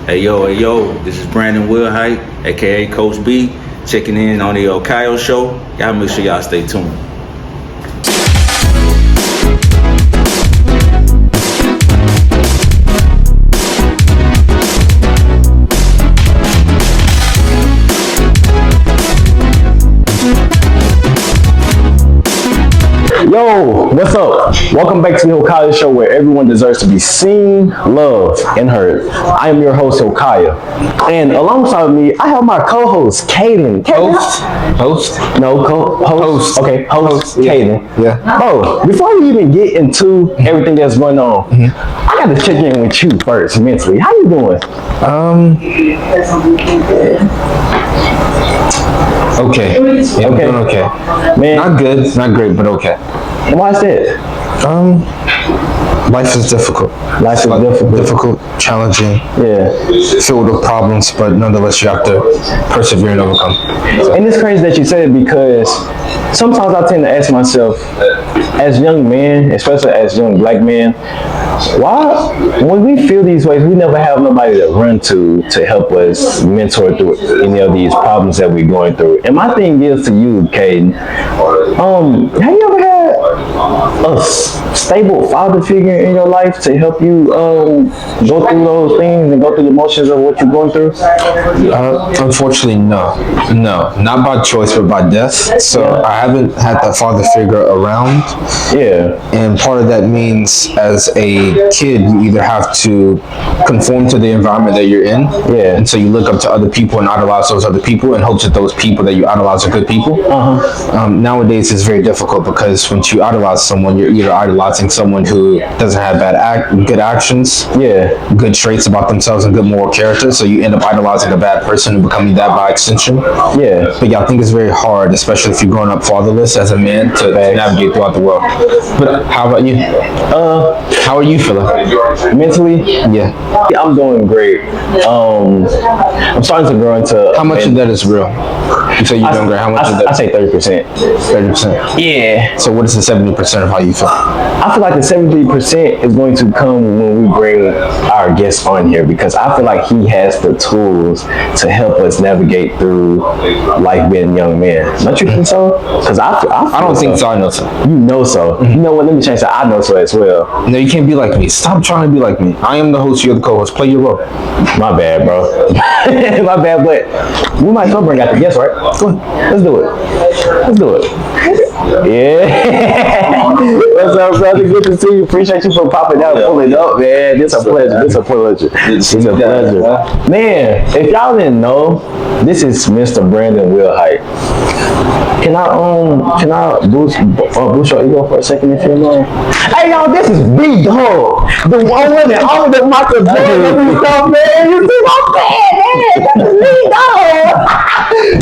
Hey yo, this is Brandon Wilhite, aka Coach B, checking in on the Hilkiah Show. Y'all make sure y'all stay tuned. Yo, what's up? Welcome back to the Hilkiah Show, where everyone deserves to be seen, loved, and heard. I am your host, Hilkiah. And alongside me, I have my co-host, Kaiden. Host? No, co-host. Okay, host, Kaiden. Yeah. Oh, before we even get into everything that's going on, I got to check in with you first, mentally. How you doing? Okay. Yeah, I'm doing okay. Man. Not good, not great, but okay. Why is that? Life is difficult. Life is difficult, challenging, filled with problems, but nonetheless you have to persevere and overcome. And it's crazy that you said it, because sometimes I tend to ask myself, as young men, especially as young black men, why, when we feel these ways, we never have nobody to run to help us mentor through any of these problems that we're going through. And my thing is to you, Kaiden, have you ever had a stable father figure in your life to help you go through those things and go through the motions of what you're going through? Unfortunately, no, not by choice, but by death. So I haven't had that father figure around. Yeah. And part of that means, as a kid, you either have to conform to the environment that you're in. Yeah. And so you look up to other people and idolize those other people in hopes that those people that you idolize are good people. Nowadays, it's very difficult, because once you idolize someone, you're either idolizing someone who doesn't have good actions, good traits about themselves, and good moral character. So you end up idolizing a bad person and becoming that by extension. Yeah. But I think it's very hard, especially if you're growing up fatherless as a man, to navigate throughout the world. But how about you? How are you feeling? Mentally? Yeah. I'm doing great. I'm starting to grow into... How much of that is real? You say you're doing great. How much of that? I say 30%. 30%? Yeah. So what is the 70% of how you feel? I feel like the 70% is going to come when we bring our guest on here, because I feel like he has the tools to help us navigate through life being a young man. Don't you think so? Because I don't think so. I know so. You know so. You know what? Let me change that. I know so as well. No, you can't be like me. Stop trying to be like me. I am the host. You're the co-host. Play your role. My bad, bro. My bad, but we might as well bring out the guest, right? Go ahead. Let's do it. Yeah. What's up, brother? Good to see you. Appreciate you for popping out and pulling up, man. It's a pleasure. It's a pleasure. Man, if y'all didn't know, this is Mr. Brandon Wilhite. Can I boost your ego for a second, if you know? Hey, y'all, this is B.R.O.S, the one with the only the Michael Jordan, man. You see my fan, man? That's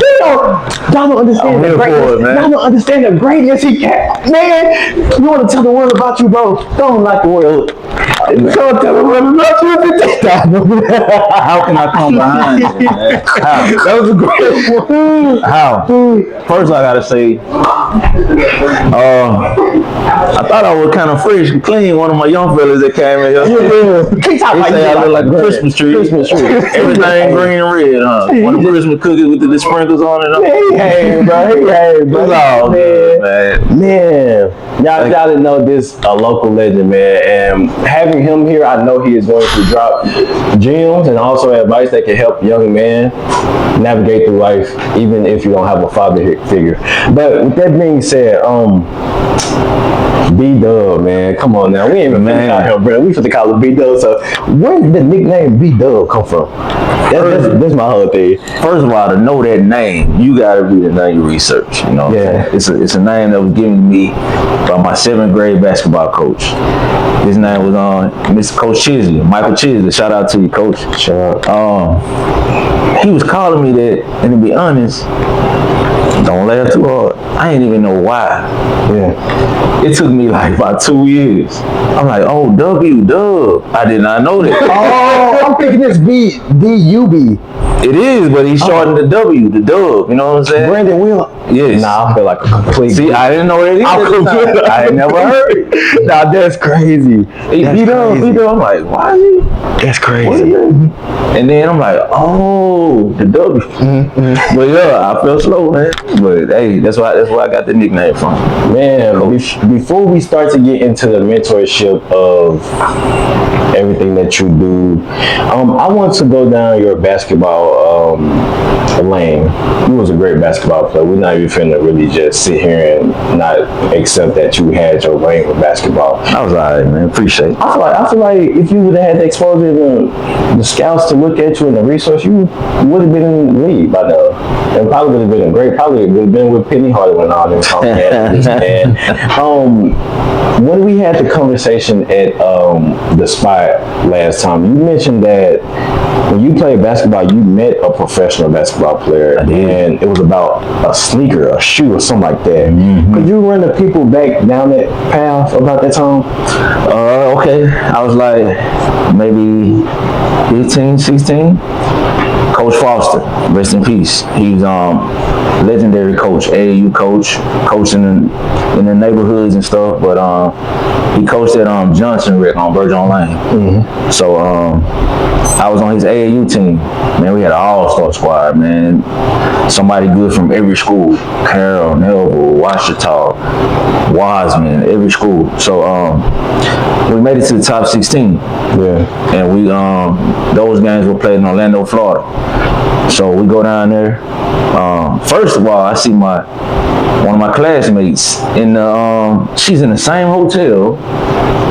B.R.O.S. Y'all don't understand the greatness. Y'all don't understand the greatness he can. Man, you want to tell the world about you, bro? Don't like the world. Don't tell the world about you. How can I come behind you, man? How? That was a great one. How? First, I gotta say, I thought I was kind of fresh and clean. One of my young fellas that came in here. They say I look like a Christmas tree. Everything green and red, huh? One of the Christmas cookies with the sprinkles on it. Hey, bro. It's all good, Man, y'all didn't know this, a local legend, man. And having him here, I know he is going to drop gems and also advice that can help young men navigate through life, even if you don't have a father figure. But with that being said, B-Dub, man, come on now. We ain't even out here, bro. We finna call it B-Dub. So where did the nickname B-Dub come from? That's my whole thing. First of all, to know that name, you gotta be the name you research. You know, it's a name that was given to me by my 7th grade basketball coach. His name was Mr. Coach Chisley, Michael Chisley. Shout out to you, Coach. Shout out. He was calling me that, and to be honest, don't laugh too hard. I didn't even know why. It took me like about 2 years. I'm like, oh, W-Dub. I did not know that. Oh, I'm thinking it's B-D-U-B. It is, but he shortened the W, the dub. You know what I'm saying? Brandon Will. Yes. Nah, I feel like a complete. See, I didn't know that either. I had never heard it. Nah, that's crazy. He beat up. I'm like, why is he? That's crazy. And then I'm like, oh, the W. Mm-hmm. But yeah, I felt slow, man. But hey, that's why I got the nickname from. Man, before we start to get into the mentorship of everything that you do, I want to go down your basketball lane. You was a great basketball player. We're not even finna really just sit here and not accept that you had your lane with basketball. I was alright, man. Appreciate it. I feel like if you would have had the exposure to the scouts to look at you and the resource, you would have been in the league by now. And probably would have been great. Probably would have been with Penny Hardaway and all them. When we had the conversation at the spot last time, you mentioned that when you played basketball, you met a professional basketball player, and it was about a sneaker, a shoe, or something like that. Mm-hmm. Could you run the people back down that path about that time? Okay. I was like maybe 15, 16. Coach Foster, rest in peace. He's legendary coach, AAU coach, coaching in the neighborhoods and stuff. But he coached at Johnson Rick on Burgeon Lane. Mm-hmm. So I was on his AAU team. Man, we had an all-star squad, man. Somebody good from every school. Carroll, Nelville, Washita, Wiseman, every school. So we made it to the top 16. Yeah. And we those games were played in Orlando, Florida. So we go down there. First of all, I see one of my classmates in the she's in the same hotel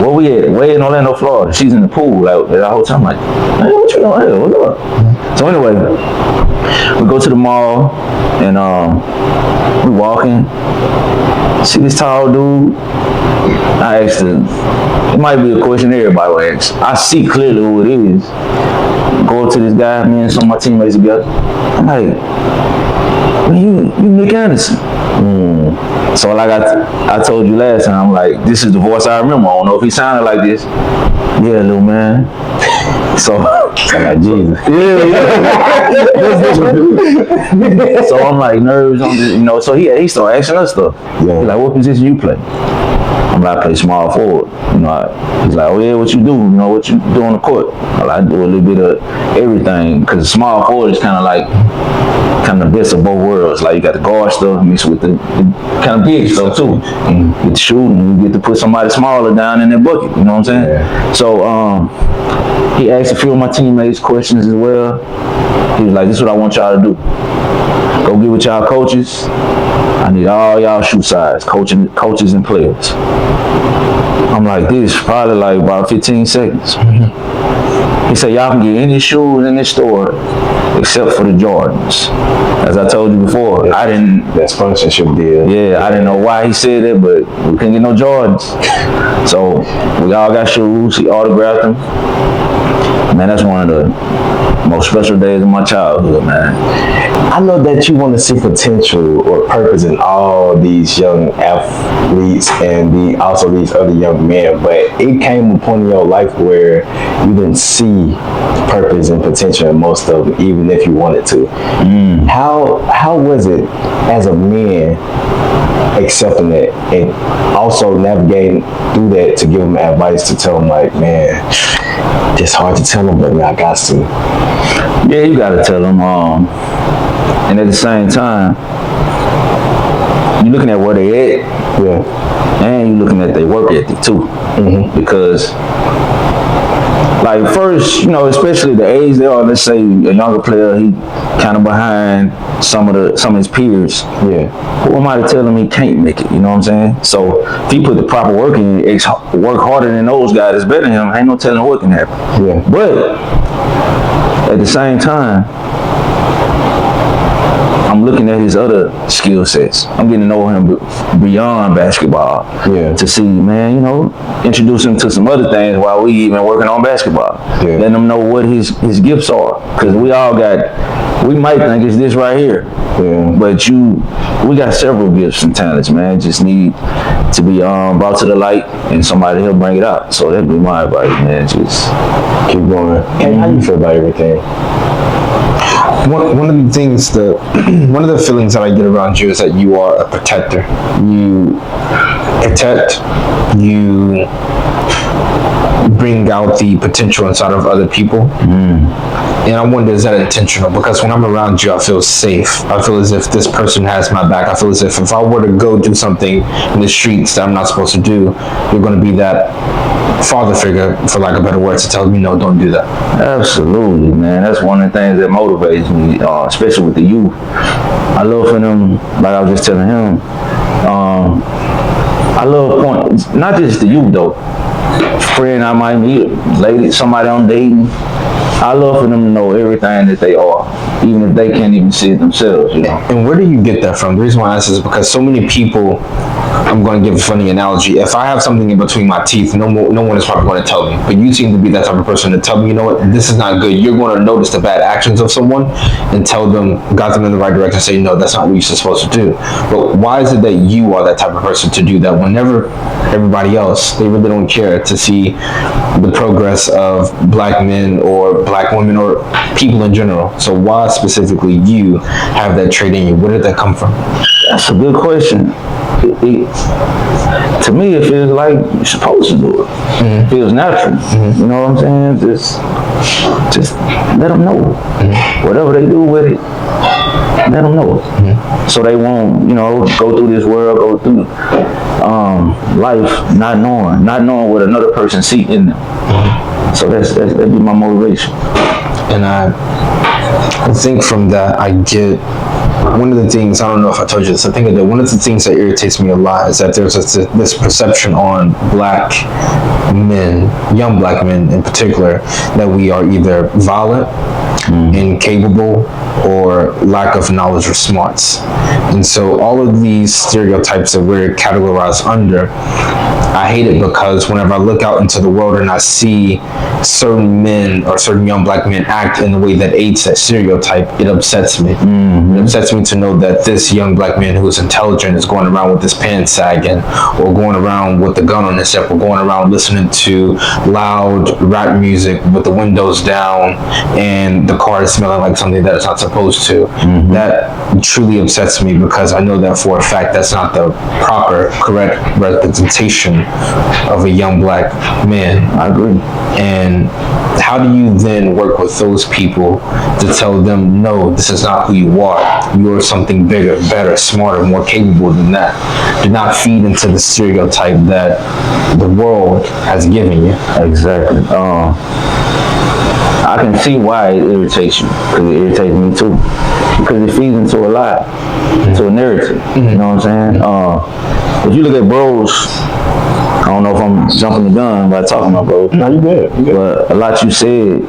where we at, way in Orlando, Florida. She's in the pool at our hotel. I'm like, hey, what you doing here? What's up? So anyway, we go to the mall and we walking. See this tall dude. I asked him, it might be a question everybody will ask. I see clearly who it is. Go up to this guy, me and some of my teammates together. I'm like, man, you Nick Anderson. So like I told you last time, like, this is the voice I remember. I don't know if he sounded like this. Yeah, little man. So like Jesus. Yeah. So I'm like nervous on this, you know. So he started asking us stuff. Yeah. He's like, what position you play? I'm like, I play small forward. You know, he's like, oh yeah, what you do? You know, what you do on the court? I do a little bit of everything, because small forward is kind of the best of both worlds. Like, you got the guard stuff mixed with the kind of big stuff too. And you get to shoot and you get to put somebody smaller down in that bucket. You know what I'm saying? Yeah. So he asked a few of my teammates questions as well. He was like, this is what I want y'all to do. Go get with y'all coaches. I need all y'all shoe size, coaches and players. I'm like, this probably like about 15 seconds. He said, y'all can get any shoes in this store except for the Jordans. As I told you before, I didn't. That sponsorship deal. Yeah, I didn't know why he said that, but we couldn't get no Jordans. So we all got shoes. He autographed them. Man, that's one of the most special days of my childhood, man. I know that you want to see potential or purpose in all these young athletes and also these other young men, but it came a point in your life where you didn't see purpose and potential in most of them, even if you wanted to. How was it as a man accepting that and also navigating through that to give them advice to tell them, like, man, it's hard to tell them, but man, I got to. Yeah, you gotta tell them. And at the same time, you're looking at where they at. Yeah. And you're looking at their work ethic too. Mm-hmm. Because, like, first, you know, especially the age they are, let's say a younger player, he kind of behind some of his peers. Yeah. Who am I to tell him he can't make it? You know what I'm saying? So if he put the proper work in, work harder than those guys that's better than him, ain't no telling what can happen. Yeah. But at the same time, I'm looking at his other skill sets. I'm getting to know him beyond basketball. Yeah. To see, man, you know, introduce him to some other things while we even working on basketball. Yeah. Letting him know what his gifts are. Because we might think it's this right here. Yeah. But we got several gifts and talents, man. Just need to be brought to the light and somebody to help bring it out. So that'd be my advice, man. Just keep going. And how you feel about everything? One of the things one of the feelings that I get around you is that you are a protector. You protect, you bring out the potential inside of other people. And I wonder, is that intentional? Because when I'm around you, I feel safe. I feel as if this person has my back. I feel as if I were to go do something in the streets that I'm not supposed to do, you're going to be that father figure, for lack of better words, to tell me, no, don't do that. Absolutely, man. That's one of the things that motivates me, especially with the youth. I love for them, like I was just telling him, I love points, not just the youth though. Friend I might meet, lady, somebody I'm dating. I love for them to know everything that they are, even if they can't even see it themselves, you know. And where do you get that from? The reason why I ask is because so many people, I'm going to give a funny analogy. If I have something in between my teeth, no one is probably going to tell me. But you seem to be that type of person to tell me, you know what, this is not good. You're going to notice the bad actions of someone and tell them, guide them in the right direction, say, no, that's not what you're supposed to do. But why is it that you are that type of person to do that whenever everybody else, they really don't care to see the progress of black men or black women or people in general? So why specifically you have that trait in you? Where did that come from? That's a good question. To me, it feels like you're supposed to do it. It feels natural. You know what I'm saying? Just let them know. Whatever they do with it, let them know. So they won't, go through this world, go through life not knowing what another person sees in them. So that'd be my motivation. And I think from that I get one of the things, I don't know if I told you this, I think I did. One of the things that irritates me a lot is that there's this perception on black men, young black men in particular, that we are either violent, incapable, or lack of knowledge or smarts. And so all of these stereotypes that we're categorized under, I hate it because whenever I look out into the world and I see certain men or certain young black men act in a way that aids that stereotype, it upsets me. It upsets me to know that this young black man who is intelligent is going around with his pants sagging, or going around with a gun on his hip, or going around listening to loud rap music with the windows down and the car is smelling like something that it's not supposed to. That truly upsets me because I know that for a fact that's not the proper, correct representation of a young black man. I agree. And how do you then work with those people to tell them, no, this is not who you are. You are something bigger, better, smarter, more capable than that. Do not feed into the stereotype that the world has given you. Exactly. I can see why it irritates you, because it irritates me too. Because it feeds into a lie, into a narrative. You know what I'm saying? If you look at B.R.O.S, I don't know if I'm jumping the gun by talking about B.R.O.S. No, you good. But a lot you said,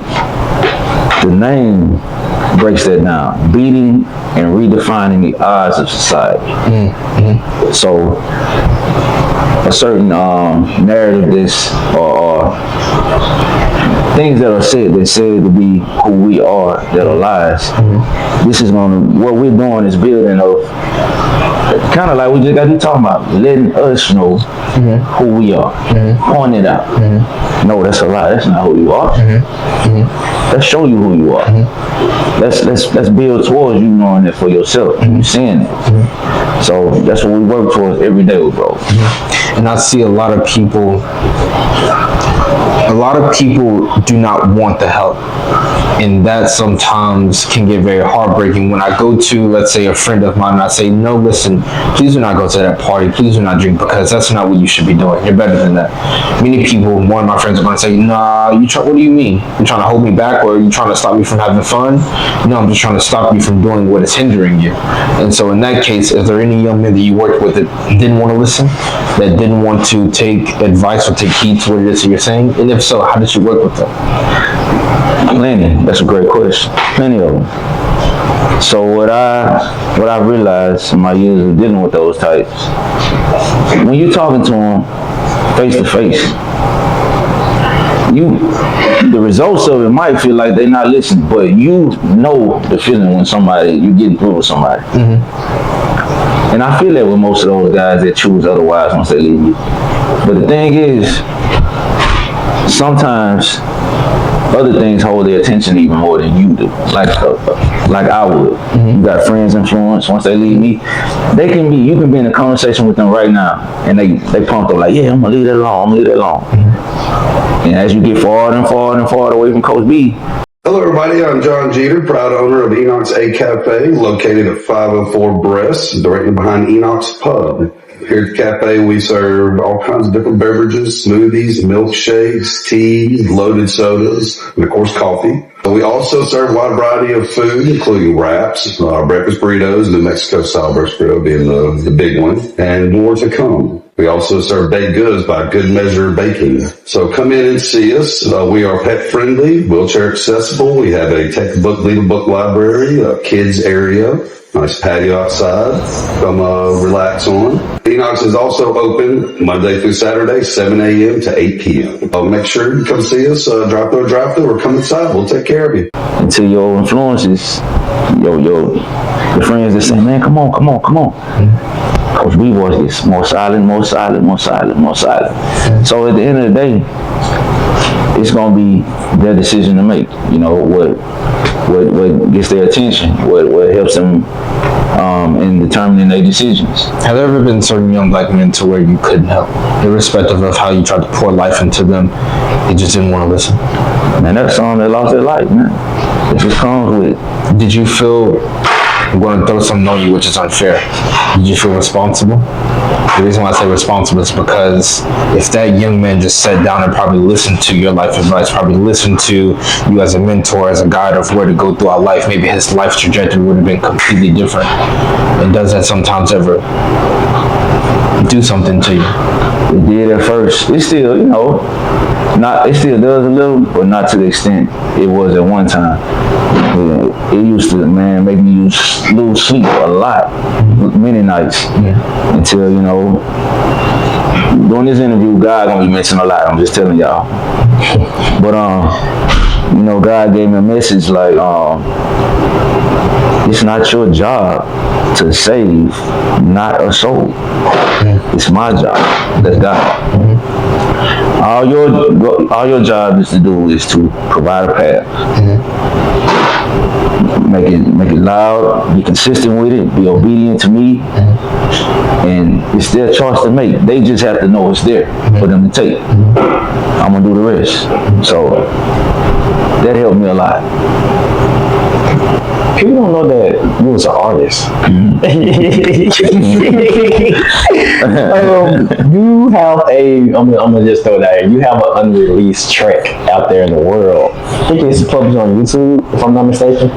the name breaks that down. Beating and redefining the odds of society. So a certain narrative or things that are said to be who we are that are lies. This is what we're doing is building of kind of like we just got to talking about, letting us know who we are, pointing it out. No, that's a lie. That's not who you are. Let's show you who you are. Let's build towards you knowing it for yourself and you seeing it. So that's what we work towards every day with B.R.O.S. And I see a lot of people do not want the help. And that sometimes can get very heartbreaking when I go to, let's say, a friend of mine and I say, no, listen, please do not go to that party. Please do not drink, because that's not what you should be doing. You're better than that. Many people, one of my friends are going to say, nah, what do you mean? You're trying to hold me back, or are you trying to stop me from having fun? No, I'm just trying to stop you from doing what is hindering you. And so in that case, is there any young men that you worked with that didn't want to listen, that didn't want to take advice or take heed to what it is that you're saying? And if so, how did you work with them? Plenty. That's a great question. Plenty of them. So what I realized in my years of dealing with those types, when you're talking to them face to face, the results of it might feel like they're not listening, but you know the feeling when you're getting through with somebody. And I feel that with most of those guys that choose otherwise once they leave you. But the thing is, sometimes other things hold their attention even more than you do. Like I would. You got friends influence. Once they leave me, you can be in a conversation with them right now, and they pumped up like, yeah, I'm gonna leave that alone. And as you get farther and farther and farther away from Coach B. Hello, everybody. I'm John Jeter, proud owner of Enoch's A Cafe, located at 504 B.R.O.S, directly behind Enoch's Pub. Here at the cafe, we serve all kinds of different beverages, smoothies, milkshakes, teas, loaded sodas, and of course, coffee. We also serve a wide variety of food, including wraps, breakfast burritos, New Mexico style breakfast burrito being the big one, and more to come. We also serve baked goods by Good Measure Baking. So come in and see us. We are pet friendly, wheelchair accessible. We have a textbook, legal book library, a kids area, nice patio outside. Come relax on. Enoch's is also open Monday through Saturday, 7 a.m. to 8 p.m. Make sure you come see us, drive through, or come inside. We'll take care of you. Until your influences, your friends that say, man, come on. Coach B was this more silent. So at the end of the day, it's gonna be their decision to make. You know, what gets their attention, what helps them in determining their decisions. Have there ever been certain young black men to where you couldn't help, irrespective of how you tried to pour life into them, they just didn't want to listen? Man, that's someone that lost their life, man. It just comes with it. Did you feel, I'm going to throw something on you which is unfair, did you feel responsible? The reason why I say responsible is because if that young man just sat down and probably listened to your life advice, probably listened to you as a mentor, as a guide of where to go through our life, maybe his life trajectory would have been completely different. And does that sometimes ever do something to you? It did at first. It still, it still does a little, but not to the extent it was at one time. It used to, man, make me lose sleep a lot, many nights, until, during this interview, God gonna be mentioning a lot, I'm just telling y'all. But, God gave me a message like, it's not your job to save not a soul. It's my job. That's God. All your job is to do is to provide a path. Make it loud, be consistent with it, be obedient to me, and it's their choice to make. They just have to know it's there for them to take. I'm gonna do the rest. So that helped me a lot. People don't know that you was an artist. You have I'm gonna just throw that in. You have an unreleased track out there in the world. I think it's published on YouTube, if I'm not mistaken.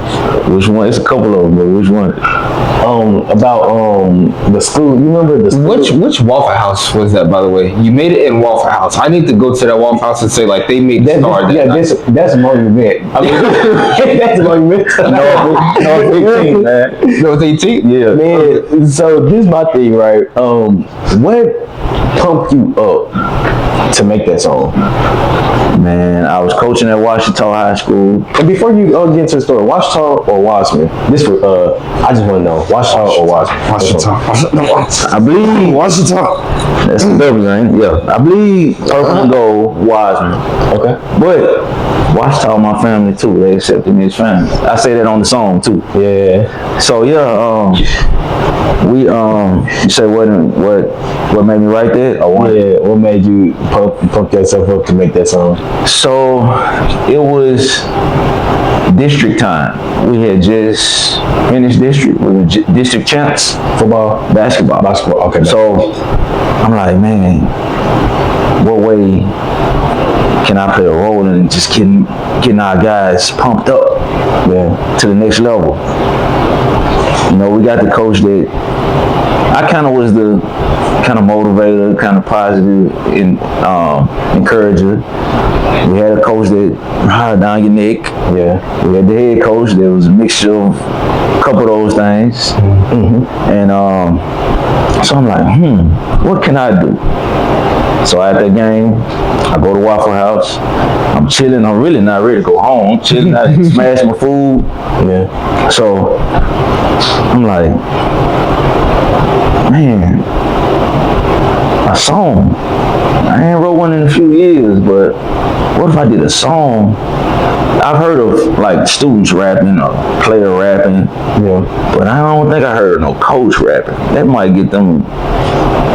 Which one? It's a couple of them, but which one? About the school. You remember the school? Which Waffle House was that, by the way? You made it in Waffle House. I need to go to that Waffle House and say, like, they made the star. That's Monument. I mean, that's Monument. No, 18, man. No, it's 18? Yeah. Man, so this is my thing, right? What pumped you up to make that song? Man, I was coaching at Washita High School. And before you get into the story, Washita or Wasman? I just want to know, Washita or Wasman? Washita. I believe Washita. That's the beverage, ain't it? Yeah. I believe Purple and Gold, Wiseman. Okay. But Washita, my family too. They accepted me as family. I say that on the song too. Yeah. So you say what made me write that? Or what? Yeah. What made you pump yourself up to make that song? So it was district time. We had just finished district. We were district champs. Football? Basketball. Okay. So I'm like, man, what way can I play a role in just getting our guys pumped up to the next level? We got the coach that I kind of was the kind of motivator, kind of positive encourager. We had a coach that hard down your neck. Yeah. We had the head coach that was a mixture of a couple of those things. And so I'm like, what can I do? So at that game, I go to Waffle House. I'm chilling. I'm really not ready to go home. I'm chilling. I smash my food. Yeah. So I'm like, man, a song. I ain't wrote one in a few years, but what if I did a song? I've heard of like students rapping or player rapping, but I don't think I heard no coach rapping. That might get them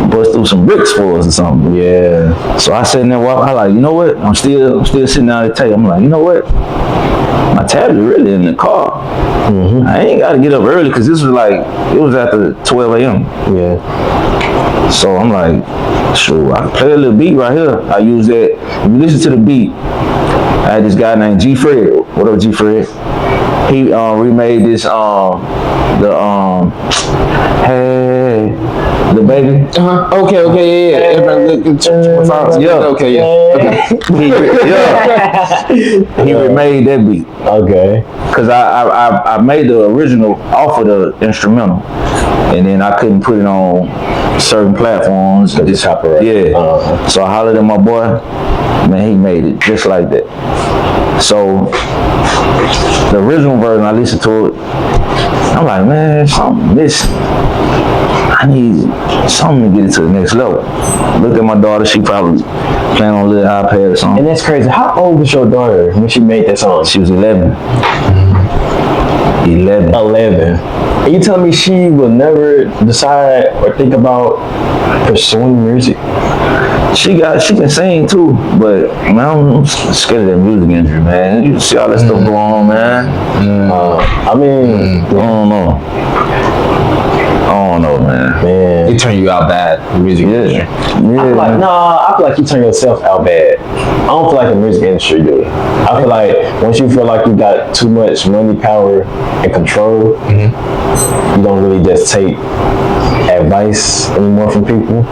bust through some bricks for us or something. Yeah. So I sat in there, I like, you know what? I'm still sitting down at the table. I'm like, you know what? My tablet really in the car. I ain't got to get up early because this was like, it was after 12 a.m. Yeah. So I'm like, sure, I can play a little beat right here. I use that. If you listen to the beat, I had this guy named G Fred. What up, G Fred? He remade this hey, the baby. Okay, yeah. Everybody look at okay, yeah. He remade that beat. Okay. Cause I made the original off of the instrumental, and then I couldn't put it on certain platforms. Just copyright. Yeah. So I hollered at my boy. Man, he made it just like that. So the original version, I listened to it. I'm like, man, something missing. I need something to get it to the next level. Look at my daughter, she probably playing on a little iPad or something. And that's crazy. How old was your daughter when she made that song? She was 11. 11. And you telling me she will never decide or think about pursuing music? She can sing too, but man, I'm scared of that music industry, man. You see all that stuff going on, man. I mean, I don't know, man. They turn you out bad, the music industry. I feel like you turn yourself out bad. I don't feel like the music industry do. I feel like once you feel like you got too much money, power, and control, you don't really just take advice anymore from people,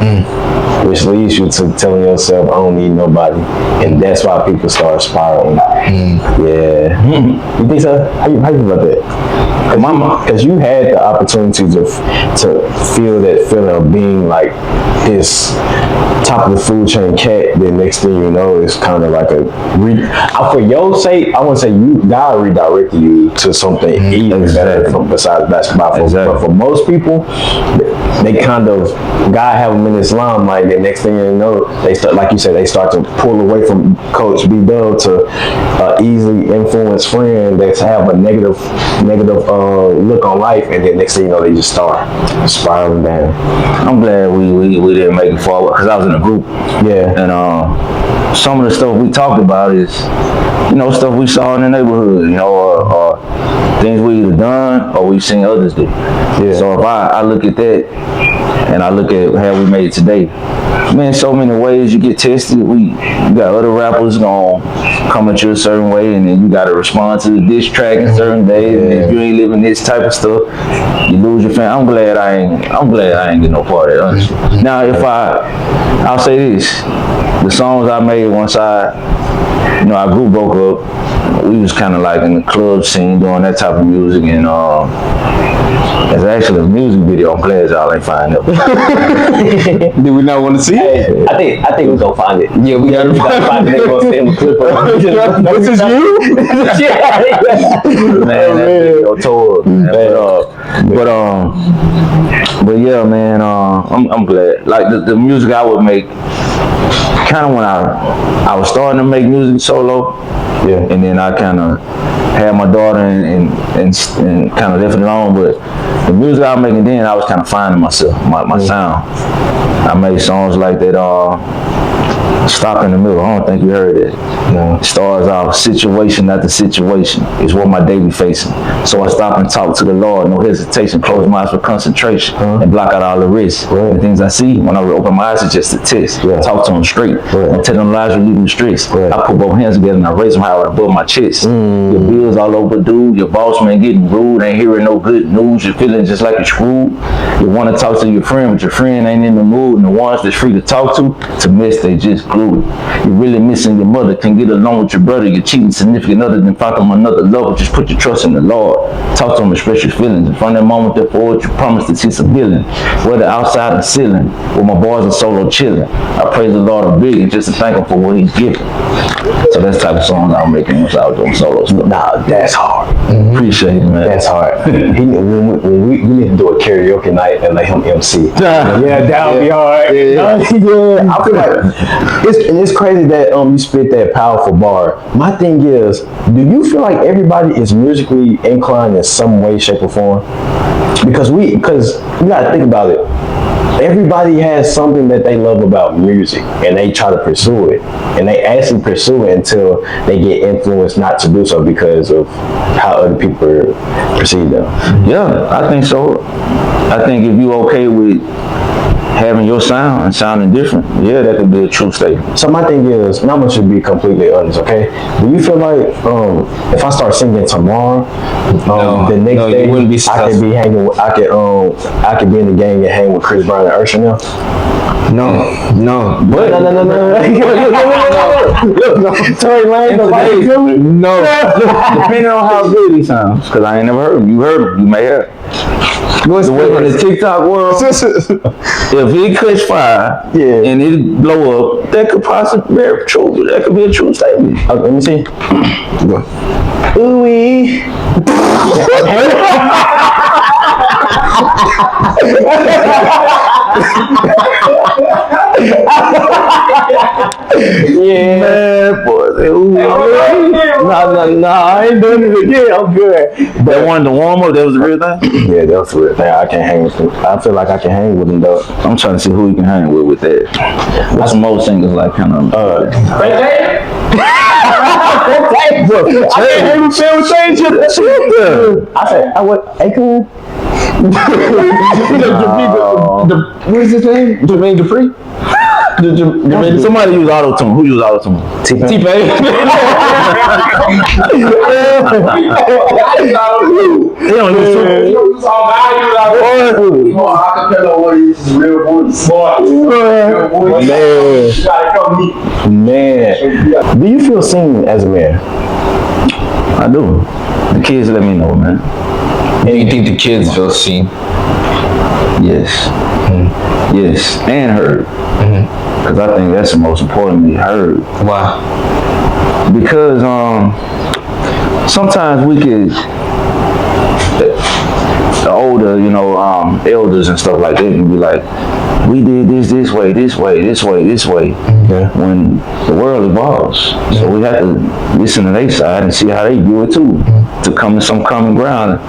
which leads you to telling yourself, I don't need nobody. And that's why people start spiraling. Yeah. You think so? How you feel about that? Because you had the opportunity to feel that feeling of being like this top of the food chain cat, then next thing you know, it's kind of like for your sake, I want to say God redirected you to something even better besides basketball. But for most people, they kind of, God have them in this limelight, and next thing you know, they start, like you said, they start to pull away from Coach B.R.O to easily influenced friend that have a negative look on life, and then next thing you know, they just start spiraling down. I'm glad we didn't make it forward because I was in a group. Yeah. And some of the stuff we talked about is, stuff we saw in the neighborhood, or things we either done or we've seen others do. Yeah. So if I look at that and I look at how we made it today, man, so many ways you get tested. You got other rappers gonna come at you a certain way, and then you gotta respond to the diss track in certain days. And if you ain't living this type of stuff, you lose your fan. I'm glad I ain't get no part of that, honestly. Now, if I'll say this, the songs I made once our group broke up, we was kind of like in the club scene doing that type of music, and there's actually a music video. I'm glad y'all ain't find it. Do we not want to see it? I think we're gonna find it. Yeah, we gotta find it. They're gonna send a clip of it. This is you? Man, that video tore up, man. But yeah, man, I'm glad. Like the music I would make, kind of when I was starting to make music solo, and then I kind of had my daughter and kind of left it alone. But the music I was making then, I was kind of finding myself, my sound. I made songs like that. Stop in the Middle. I don't think you heard it. It starts off situation after situation is what my day be facing. So I stop and talk to the Lord, no hesitation, close my eyes for concentration, and block out all the risks. The things I see when I open my eyes is just a test. Talk to them straight. And tell them lies relieve them stress. I put both hands together and I raise them high above my chest. Your bills all overdue. Your boss man getting rude. Ain't hearing no good news. You're feeling just like you're screwed. You want to talk to your friend, but your friend ain't in the mood. And the ones that's free to talk to miss, they just glued. You're really missing your mother. Can get along with your brother. You're cheating significant other than find them another lover. Just put your trust in the Lord. Talk to him, express your feelings. And from that moment there forward, you promise to see some healing. Whether outside or ceiling, where my boys are solo chilling. I praise the Lord of big and just to thank him for what he's given. So that's the type of songs I'm making once I was doing solo stuff. Nah, that's hard. Appreciate it, man. That's hard. When we need to do a karaoke night and let him MC. Yeah, that would be hard. Yeah. I feel like it's crazy that you spit that powerful bar. My thing is, do you feel like everybody is musically inclined in some way, shape, or form? Because you gotta think about it. Everybody has something that they love about music, and they try to pursue it, and they actually pursue it until they get influenced not to do so because of how other people perceive them. Yeah, I think so. I think if you okay with having your sound and sounding different, yeah, that could be a true statement. So my thing is, and I'm gonna be completely honest, okay? Do you feel like if I start singing tomorrow, the next day you wouldn't be I could be hanging with, I could be in the gang and hang with Chris Brown and Usher now? No. But No. Tory Lanez, No. depending on how good he sounds, because I ain't never heard him. You heard him, you may have. The way in the TikTok world, if he catch fire and it blow up, that could possibly be true. That could be a true statement. let me see. Ooh-wee. Yeah, man, boy. No, I ain't doing it again. I'm good. That one, the warm up, that was the real thing? Yeah, that was the real thing. I can't hang with him. I feel like I can hang with him though. I'm trying to see who you can hang with that. What's most singers like kind of? I can't hang with Phil Change. I said, Akon? What is his name? Jermaine Dupri? Somebody use auto-tune. Who use auto-tune? T-Pain. He don't use Man. Do you feel seen as a man? I do. The kids let me know, man. Do you think the kids feel seen? Yes. Yes, and heard. Because I think that's the most important, be heard. Why? Because sometimes we could, the older, elders and stuff like that can be like, we did this way. When the world evolves. So we have to listen to their side and see how they view it too, to come to some common ground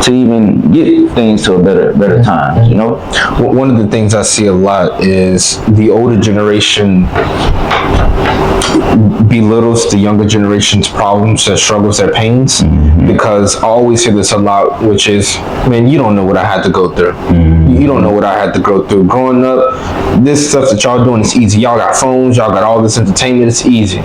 to even get things to a better times, One of the things I see a lot is the older generation belittles the younger generation's problems, their struggles, their pains, because I always hear this a lot, which is, man, you don't know what I had to go through. You don't know what I had to go through. Growing up, this stuff that y'all doing is easy. Y'all got phones, y'all got all this entertainment, it's easy.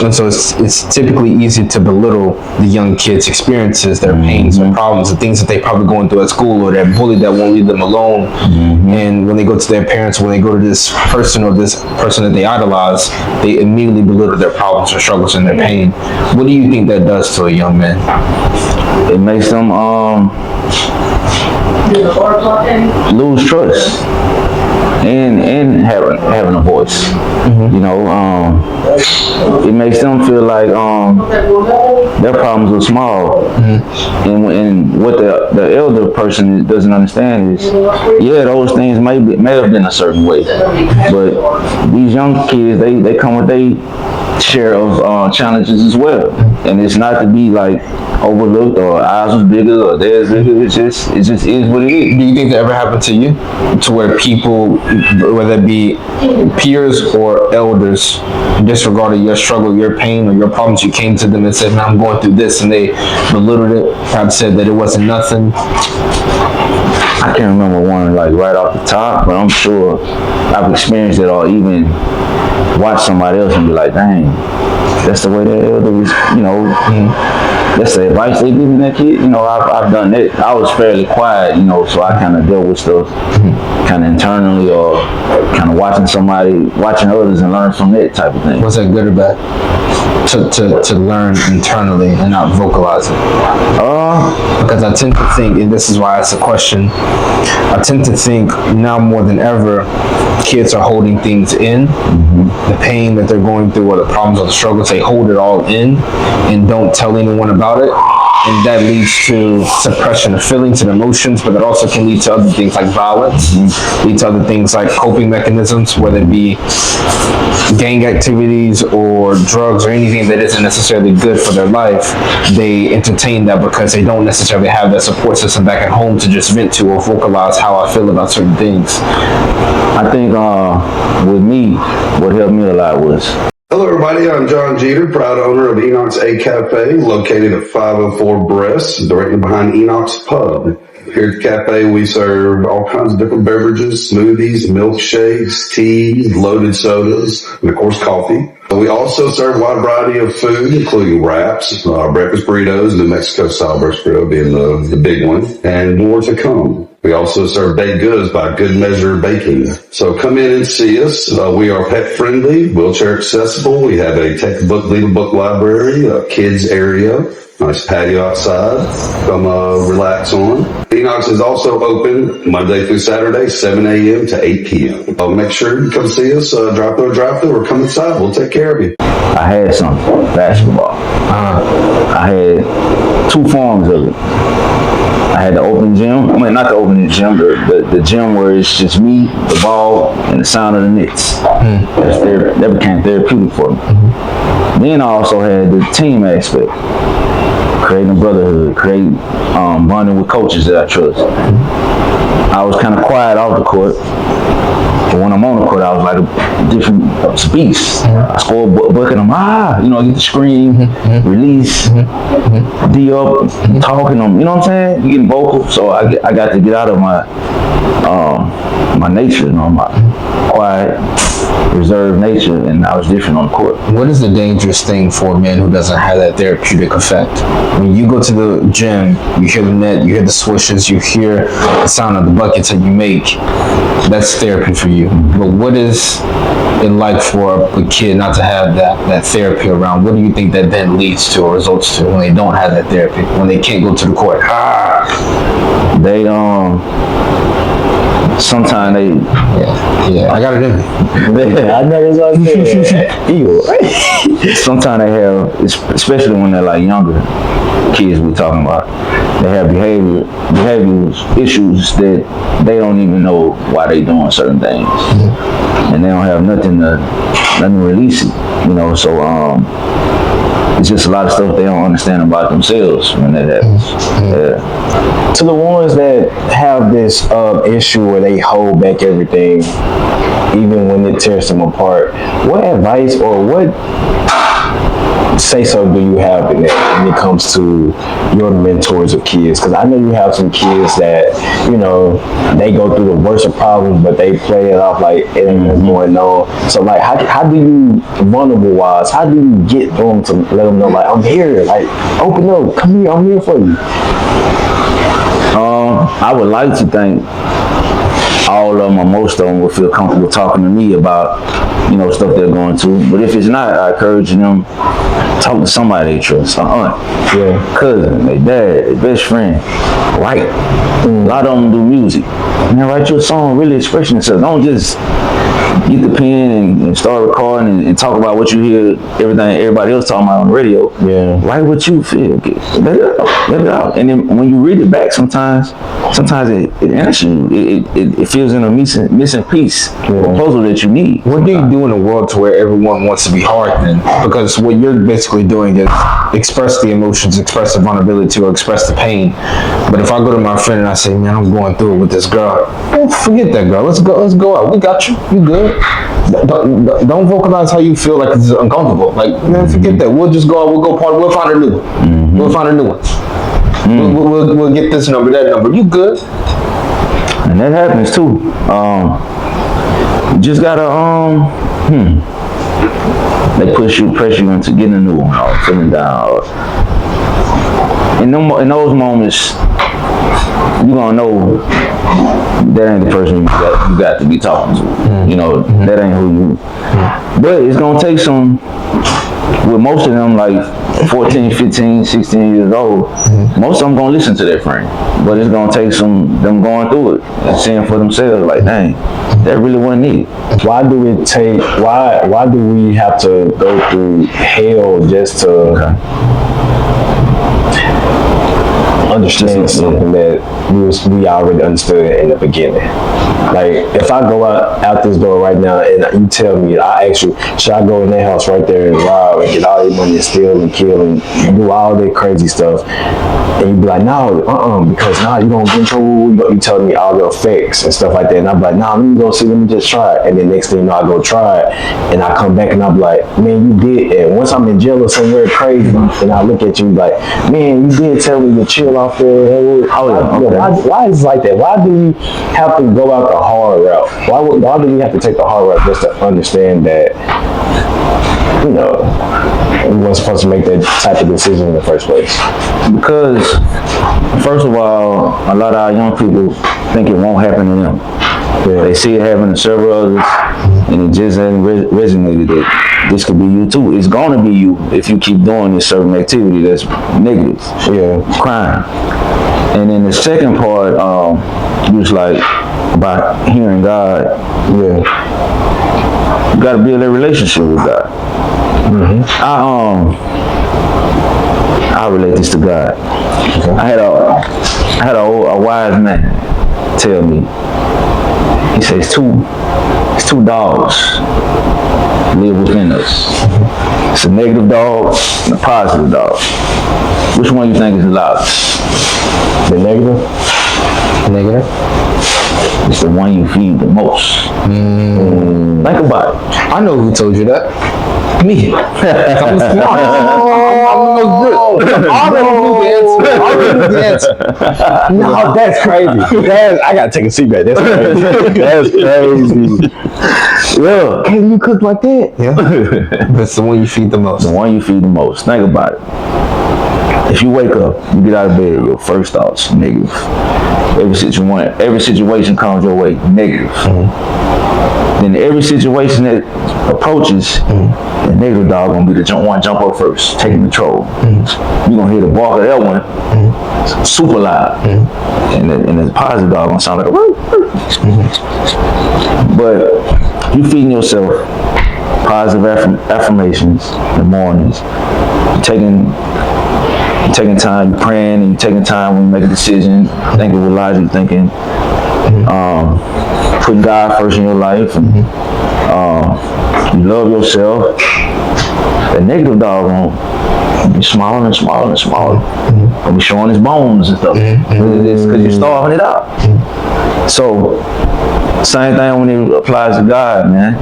And so it's typically easy to belittle the young kids' experiences, their pains, their problems, the things that they probably going through at school, or that bully that won't leave them alone. And when they go to their parents, when they go to this person or this person that they idolize, they immediately belittle their problems, their struggles, and their pain. What do you think that does to a young man? It makes them lose trust and having a voice. It makes them feel like their problems are small, and what the elder person doesn't understand is, those things may have been a certain way, but these young kids, they come with their share of challenges as well, and it's not to be like overlooked or ours was bigger or theirs bigger. It just is what it is. Do you think that ever happened to you, to where people, whether it be peers or elders, disregarded your struggle, your pain, or your problems, you came to them and said, man, I'm going through this, and they belittled it, perhaps said that it wasn't nothing? I can't remember one like right off the top, but I'm sure I've experienced it, or even watch somebody else and be like, dang, that's the way that elder is, that's the advice they give me, that kid. I've done that. I was fairly quiet, so I kind of dealt with stuff kind of internally, or kind of watching others and learn from that type of thing. Was that good or bad? To learn internally and not vocalize it? Because I tend to think, and this is why I asked the question, I tend to think now more than ever, kids are holding things in. The pain that they're going through, or the problems or the struggles, they hold it all in and don't tell anyone about it. and that leads to suppression of feelings and emotions, but it also can lead to other things like violence, lead to other things like coping mechanisms, whether it be gang activities or drugs or anything that isn't necessarily good for their life. They entertain that because they don't necessarily have that support system back at home to just vent to or vocalize how I feel about certain things. I think with me, what helped me a lot was. Hello, everybody. I'm John Jeter, proud owner of Ep.8 Cafe, located at 504 B.R.O.S, directly behind Enoch's Pub. Here at the cafe, we serve all kinds of different beverages, smoothies, milkshakes, teas, loaded sodas, and of course, coffee. We also serve a wide variety of food, including wraps, breakfast burritos, the Mexico-style breakfast burrito being the big one, and more to come. We also serve baked goods by Good Measure Baking. So come in and see us. We are pet friendly, wheelchair accessible. We have a textbook, legal book library, a kids area, nice patio outside. Come relax on. Enoch's is also open Monday through Saturday, 7 a.m. to 8 p.m. Make sure you come see us, drive through, or come inside. We'll take care of you. I had some basketball. I had two forms of it. I had the open gym. I mean, not the open gym, the gym where it's just me, the ball, and the sound of the Knicks. That became therapeutic for me. Then I also had the team aspect, creating a brotherhood, bonding with coaches that I trust. I was kind of quiet off the court, but when I'm on the court, I was like a different beast. I score a bucket, I'm get the scream, release, D up, talking them, you know what I'm saying? You getting vocal, so I got to get out of my nature, my quiet, reserved nature, and I was different on the court. What is the dangerous thing for a man who doesn't have that therapeutic effect? When you go to the gym, you hear the net, you hear the swishes, you hear the sound of the buckets that you make, that's therapy for you. But what is it like for a kid not to have that therapy around? What do you think that then leads to or results to when they don't have that therapy, when they can't go to the court? They sometimes they I got it in me. I know it's like that. Sometimes they have, especially when they're like younger kids we're talking about, they have behavioral issues that they don't even know why they doing certain things, and they don't have nothing to release it, so it's just a lot of stuff they don't understand about themselves when that happens. To the ones that have this issue where they hold back everything, even when it tears them apart, what advice or what say-so do you have in that when it comes to your mentors of kids? Because I know you have some kids that, they go through the worst of problems, but they play it off like it ain't going on. So, like, how do you, vulnerable-wise, how do you get them to let them know, like, I'm here, like, open up, come here, I'm here for you? I would like to think all of them or most of them will feel comfortable talking to me about, stuff they're going through. But if it's not, I encourage them talk to somebody they trust, cousin, their dad, their best friend. Write. A lot of them do music. And then write your song, really expressing yourself. Don't just get the pen and start recording and talk about what you hear everything everybody else talking about on the radio. Write what you feel. Let it out. And then when you read it back, sometimes it answers you. It fills in a missing piece, proposal that you need. What do you do in a world to where everyone wants to be hard then? Because what you're basically doing is express the emotions, express the vulnerability, or express the pain. But if I go to my friend and I say, man, I'm going through it with this girl, forget that girl. Let's go out. We got you. You good. Don't vocalize how you feel like it's uncomfortable. Like, man, forget that. We'll just go out. We'll go party. We'll find a new one. We'll find a new one. We'll get this number, that number. You good. And that happens too. You just gotta they press you into getting a new one or feeling down. In those moments, you're gonna know that ain't the person you got to be talking to. That ain't who you. But it's gonna take some. With most of them, like 14, 15, 16 years old, most of them gonna listen to their friend. But it's gonna take them going through it and seeing for themselves, like, dang, that really wasn't it. Why do we have to go through hell just to understand something that we already understood in the beginning. Like, if I go out this door right now and you tell me, I ask you, should I go in that house right there and rob and get all your money and steal and kill and do all that crazy stuff? And you be like, no, because you don't get in trouble. You telling me all the effects and stuff like that. And I'm like, let me go see, let me just try it. And then next thing you know, I go try it. And I come back and I'm like, man, you did. And once I'm in jail or somewhere crazy, and I look at you like, man, you did tell me to chill off there. Why is it like that? Why do we have to go out the hard route? Why do we have to take the hard route just to understand that, we weren't supposed to make that type of decision in the first place? Because, first of all, a lot of our young people think it won't happen to them. Yeah. They see it happen to several others, and it just hasn't resonated that this could be you too. It's gonna be you if you keep doing this certain activity that's negative. Yeah. Crime. And then the second part, you was like, about hearing God. Yeah. You gotta build a relationship with God. Mm-hmm. I relate this to God. Okay. I had a wise man tell me. He says it's two dogs live within us. It's a negative dog and a positive dog. Which one you think is the loudest? The negative? Negative? It's the one you feed the most. Think about it. I know who told you that. Me. I'm smart. I already knew the answer. No, that's crazy. I gotta take a seat back. That's crazy. That's crazy. Yeah. Can you cook like that? Yeah. That's the one you feed the most. The one you feed the most. Think about it. If you wake up, you get out of bed, your first thoughts negative. Every situation comes your way negative. Mm-hmm. Then every situation that approaches, the negative dog gonna be the jump up first, taking control. Mm-hmm. You gonna hear the bark of that one, super loud, and the positive dog gonna sound like a woo. But you feeding yourself positive affirmations in the mornings. You're taking time, you're praying, and you're taking time when you make a decision, thinking with logic, thinking, putting God first in your life, and you love yourself. The negative dog won't be smaller and smaller and smaller. And be showing his bones and stuff. It's because you're starving it out. So, same thing when it applies to God, man.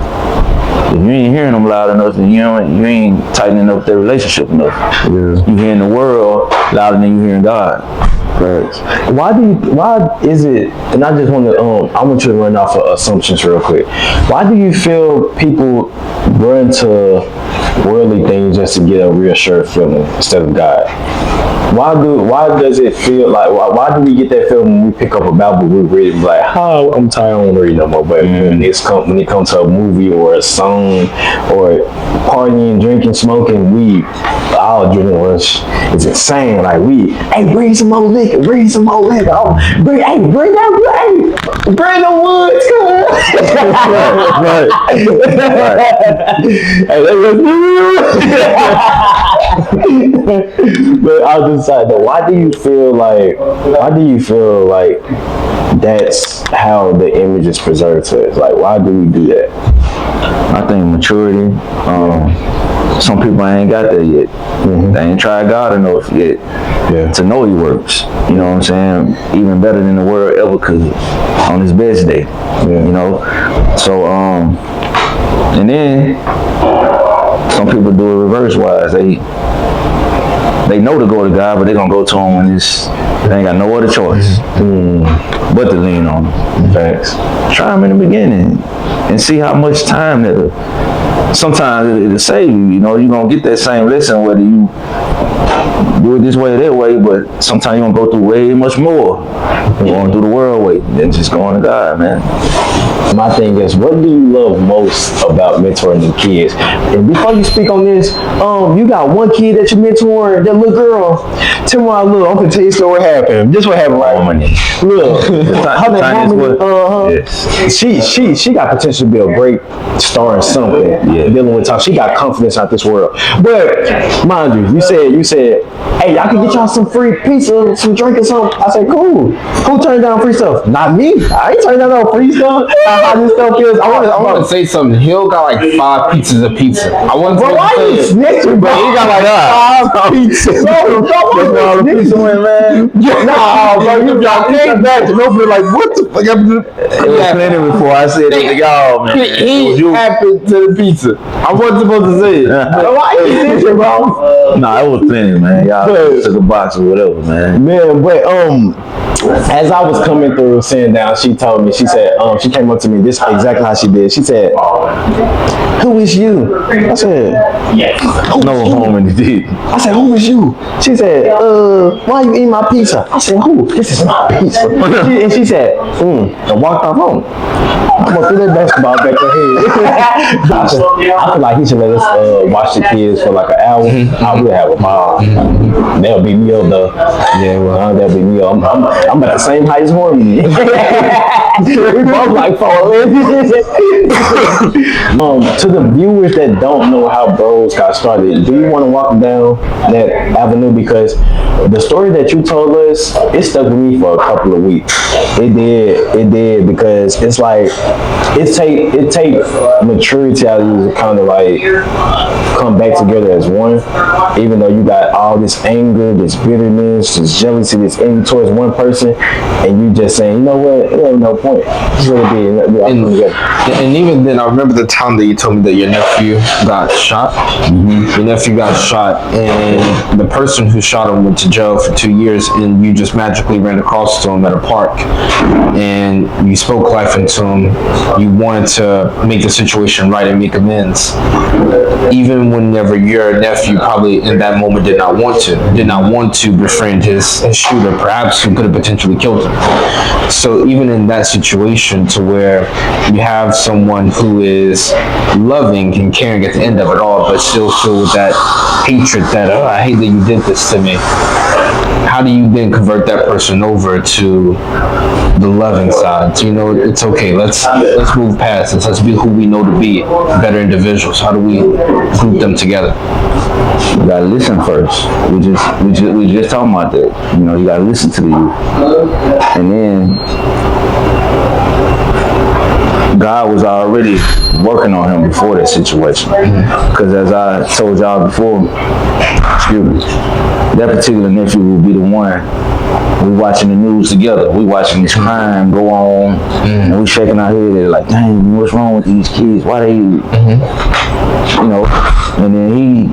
If you ain't hearing them loud enough, then you ain't tightening up their relationship enough. Yeah. You hearing the world louder than you hearing God. Right. Why is it, and I just want to, I want you to run off of assumptions real quick. Why do you feel people run to worldly things just to get a reassured feeling instead of God? Why does it feel like, why do we get that feeling when we pick up a Bible, we read it like, I'm tired, I don't want to read no more. But when it comes to a movie or a song or partying, drinking, smoking, weed, our adrenaline rush is insane. Like bring some more liquor, bring some more liquor. Bring that woods, right. Hey, let's do But I was just like, why do you feel like that's how the image is preserved to us? Like, why do we do that? I think maturity. Some people ain't got that yet. They ain't tried God enough yet to know He works. You know what I'm saying? Even better than the world ever could on His best day. You know. So and then some people do it reverse wise. They know to go to God, but they're gonna go to Him when they ain't got no other choice but to lean on Him. Facts. Try Him in the beginning and see how much time sometimes it'll save you. You know, you're gonna get that same lesson whether you do it this way or that way, but sometimes you're gonna go through way much more going through the world way than just going to God, man. My thing is, what do you love most about mentoring the kids? And before you speak on this, you got one kid that you mentor, that little girl. Tell me, I'm gonna tell you a story what happened. This what happened, right? Look, she got potential to be a great star in something. Dealing with time, she got confidence out this world. But mind you, you said said, hey, I can get y'all some free pizza, some drink or something. I said, cool. Who turned down free stuff? Not me. I ain't turning down no free stuff. How this stuff feels. I want to say something. Hill got like 5 pizzas of pizza. I want to Bro, why you snitching, bro? He got like 5 pizzas. Bro, all the pizza went, man. Nah, bro, y'all came back and opened like, what the fuck? It was plenty before I said it to y'all, man. He happened to the pizza. I wasn't supposed to say it. Bro, why you snitching, bro? Nah, it was plenty, man. Y'all took a box or whatever, man. Man, but as I was coming through, sitting down, she told me, she said, she came up to me, this is exactly how she did. She said, who is you? I said, No harm in the deed. I said, who is you? She said, why you eating my pizza? I said, who? This is my pizza. And she said, and walked off home. I'm gonna throw that basketball back her head. I feel like he should let us watch the kids for like an hour. I would have a ball. They'll beat me up though. Yeah, well, they'll beat me up. I'm at the same height as Horny. I'm like, to the viewers that don't know how Bros got started, do you want to walk down that avenue? Because the story that you told us, it stuck with me for a couple of weeks. It did because it's like it take maturity out of you to kind of like come back together as one, even though you got all this anger, this bitterness, this jealousy, this envy towards one person, and you just saying, you know what, there ain't no point. And even then, I remember the time that you told me that your nephew got shot. Your nephew got shot, and the person who shot him went to jail for 2 years, and you just magically ran across to him at a park, and you spoke life into him. You wanted to make the situation right and make amends, even whenever your nephew probably in that moment did not want to befriend his shooter, perhaps who could have potentially killed him. So even in that situation, to where you have someone who is loving and caring at the end of it all, but still feel with that hatred that, I hate that you did this to me. How do you then convert that person over to the loving side? So, you know, it's okay. Let's move past this. Let's be who we know to be, better individuals. How do we group them together? You gotta listen first. We just talking about that. You know, you gotta listen to the youth, and then God was already working on him before that situation. Because as I told y'all before, that particular nephew will be the one. We watching the news together. We watching this crime go on, and we shaking our head like, dang, what's wrong with these kids? Why they, you know? And then he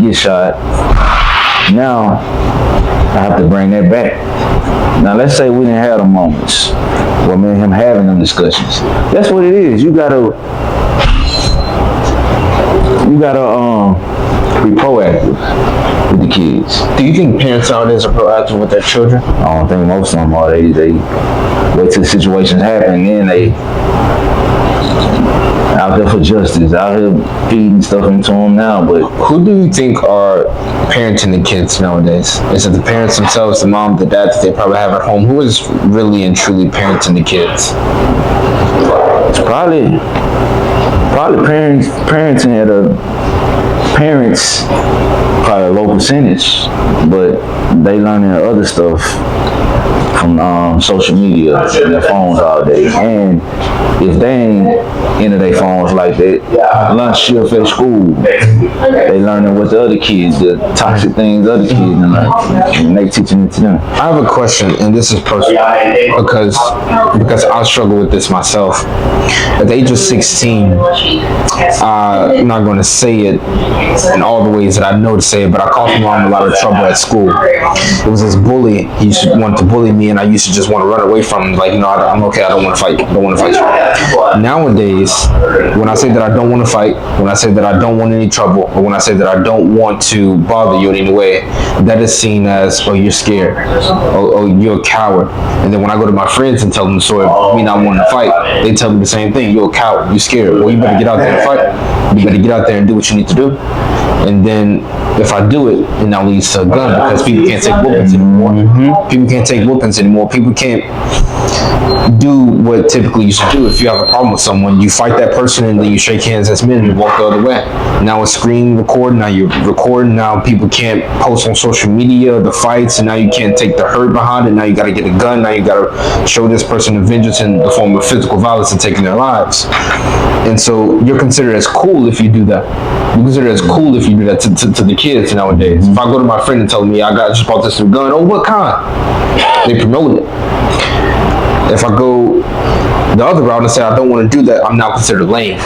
gets shot. Now I have to bring that back. Now let's say we didn't have the moments where me and him having them discussions. That's what it is. You gotta be proactive with the kids. Do you think parents nowadays are proactive with their children? I don't think most of them are. They wait till situations happen, and then they out there for justice, out here feeding stuff into them now. But who do you think are parenting the kids nowadays? Is it the parents themselves, the mom, the dad that they probably have at home? Who is really and truly parenting the kids? It's probably parenting at probably a low percentage, but they learning other stuff from social media and their phones all day. And if they ain't into their phones like that, lunch shift at school, they learning what the other kids, the toxic things other kids learn, and they teaching it to them. I have a question, and this is personal, because I struggle with this myself. At the age of 16, I'm not going to say it in all the ways that I know to say it, but I caused my mom a lot of trouble at school. It was this bully. He used to want to bully me, and I used to just want to run away from him. Like, you know, I'm okay. I don't want to fight. Don't want to fight you. Nowadays, when I say that I don't want to fight, when I say that I don't want any trouble, or when I say that I don't want to bother you in any way, that is seen as, oh, you're scared. Oh, you're a coward. And then when I go to my friends and tell them the story of me not wanting to fight, they tell me the same thing. You're a coward. You're scared. Well, you better get out there and fight. You better get out there and do what you need to do. And then if I do it, it now leads to a gun because people can't take whoopings anymore. People can't take whoopings anymore. People can't do what typically you should do. If you have a problem with someone, you fight that person and then you shake hands as men and walk the other way. Now it's screen recording. Now you're recording. Now people can't post on social media the fights, and now you can't take the hurt behind it. Now you got to get a gun. Now you got to show this person a vengeance in the form of physical violence and taking their lives. And so you're considered as cool if you do that. You're considered as cool if you do that to the kids nowadays. If I go to my friend and tell me I just bought this new gun, oh, what kind? They promote it. If I go the other route and say I don't want to do that, I'm now considered lame.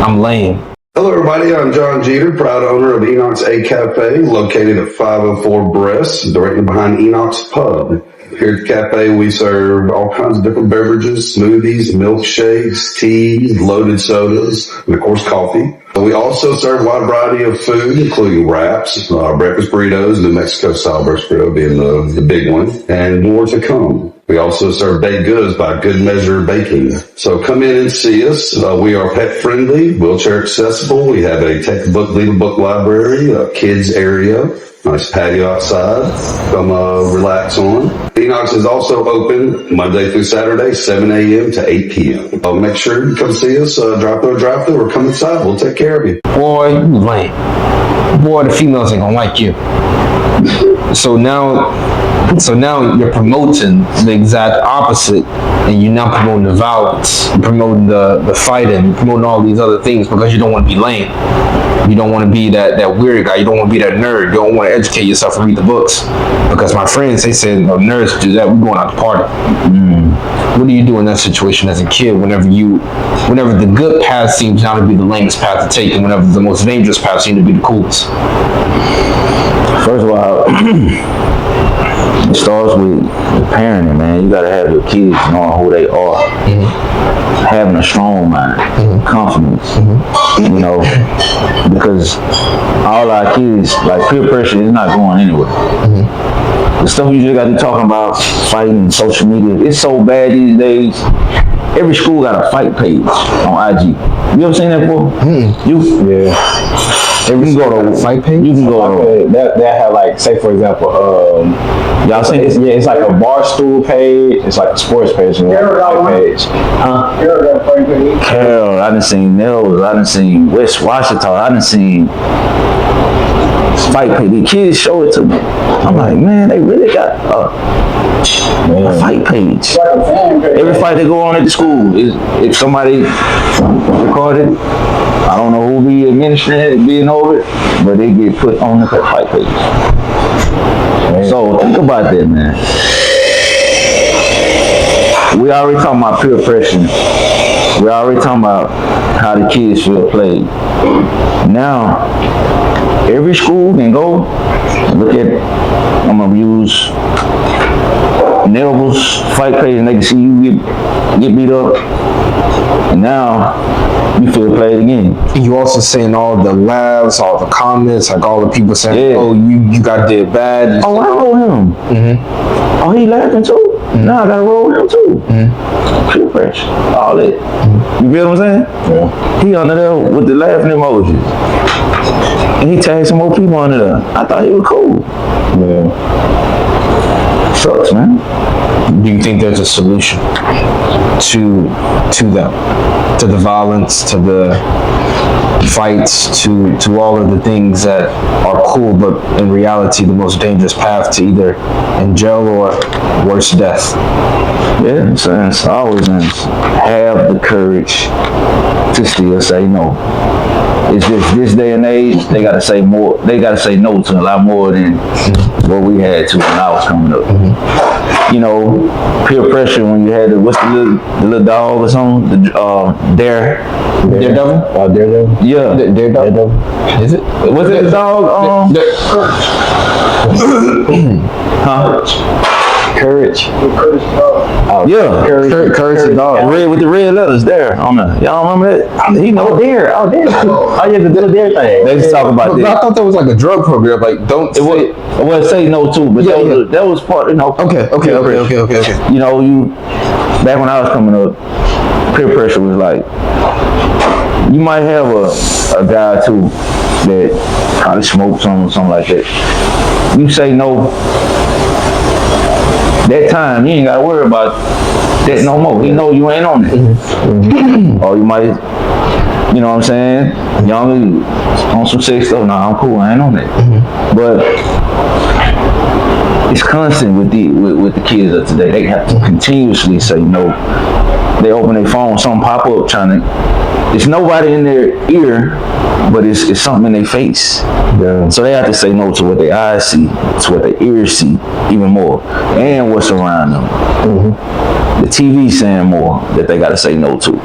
I'm lame. Hello, everybody. I'm John Jeter, proud owner of Ep.8 Cafe, located at 504 B.R.O.S, directly behind Enoch's Pub. Here at the cafe, we serve all kinds of different beverages, smoothies, milkshakes, teas, loaded sodas, and of course, coffee. We also serve a wide variety of food, including wraps, breakfast burritos, New Mexico style breakfast burrito being the big one, and more to come. We also serve baked goods by Good Measure Baking. So come in and see us. We are pet friendly, wheelchair accessible. We have a textbook, legal book library, a kids area, nice patio outside. Come relax on. Enoch's is also open Monday through Saturday, 7 a.m. to 8 p.m. Make sure you come see us, drive through, or come inside. We'll take care of you. Boy, you lame. Boy, the females ain't gonna like you. So now you're promoting the exact opposite, and you're now promoting the violence, you're promoting the fighting, you're promoting all these other things because you don't want to be lame. You don't want to be that weird guy. You don't want to be that nerd. You don't want to educate yourself and read the books. Because my friends, they said, no, nerds do that. We're going out to party. What do you do in that situation as a kid whenever the good path seems now to be the lamest path to take, and whenever the most dangerous path seems to be the coolest? First of all, it starts with parenting, man. You gotta have your kids knowing who they are, having a strong mind, confidence. You know, because all our kids, like peer pressure, is not going anywhere. The stuff you just got to talking about, fighting, social media, it's so bad these days. Every school got a fight page on IG. You ever seen that before? Yeah. You can go to fight page. You can go to that have like, say for example, y'all seen it? Yeah, it's like a bar stool page. It's like a sports page and a fight page. Huh? Carol, I done seen Nels. I done seen West Washington. I done seen fight page. The kids show it to me. I'm like, man, they really got a fight page. Every fight they go on at the school, if somebody recorded, I don't know who be administering it, being over it, but they get put on the fight page. So think about that, man. We already talking about peer pressure. We already talking about how the kids feel played. Now, every school can go and look at, I'm gonna use Neville's fight page, and they can see you get beat up. And now you feel played again. You also saying all the laughs, all the comments, like all the people saying, "Oh, you got did bad." Oh, I roll him. Oh, he laughing too. Now I gotta roll him too. Peer pressure, all that. You feel what I'm saying? Yeah. He under there with the laughing emojis, and he tagged some more people under there. I thought he was cool. Yeah. Sucks, man. Do you think there's a solution to that, to the violence, to the fights, to all of the things that are cool, but in reality the most dangerous path to either in jail or worse, death? Yeah, it's always have the courage to still say no. It's just this day and age, they gotta say more. They gotta say no to a lot more than what we had to when I was coming up. You know, peer pressure when you had what's the little dog or something? The Daredevil? Daredevil? Yeah. Daredevil? Is it? Was it the dog? Huh? Courage. Yeah. Courage the dog. Red with the red letters there on the. Y'all remember that? He know. Dare. Oh yeah, the little dare thing. They just talk about that. I thought that was like a drug program. Like, don't. Well, say no too, but that was part. You know. Okay. You know, back when I was coming up, peer pressure was like, you might have a guy or two that probably smokes something like that. You say no, that time you ain't gotta worry about that no more. He know you ain't on it. Or you might, you know what I'm saying, young on some sex stuff. Nah, I'm cool, I ain't on that. But it's constant with the kids of today. They have to continuously say no. They open their phone, something pop up trying to. It's nobody in their ear, but it's something in their face. Yeah. So they have to say no to what their eyes see, to what their ears see, even more, and what's around them. The TV saying more that they got to say no to.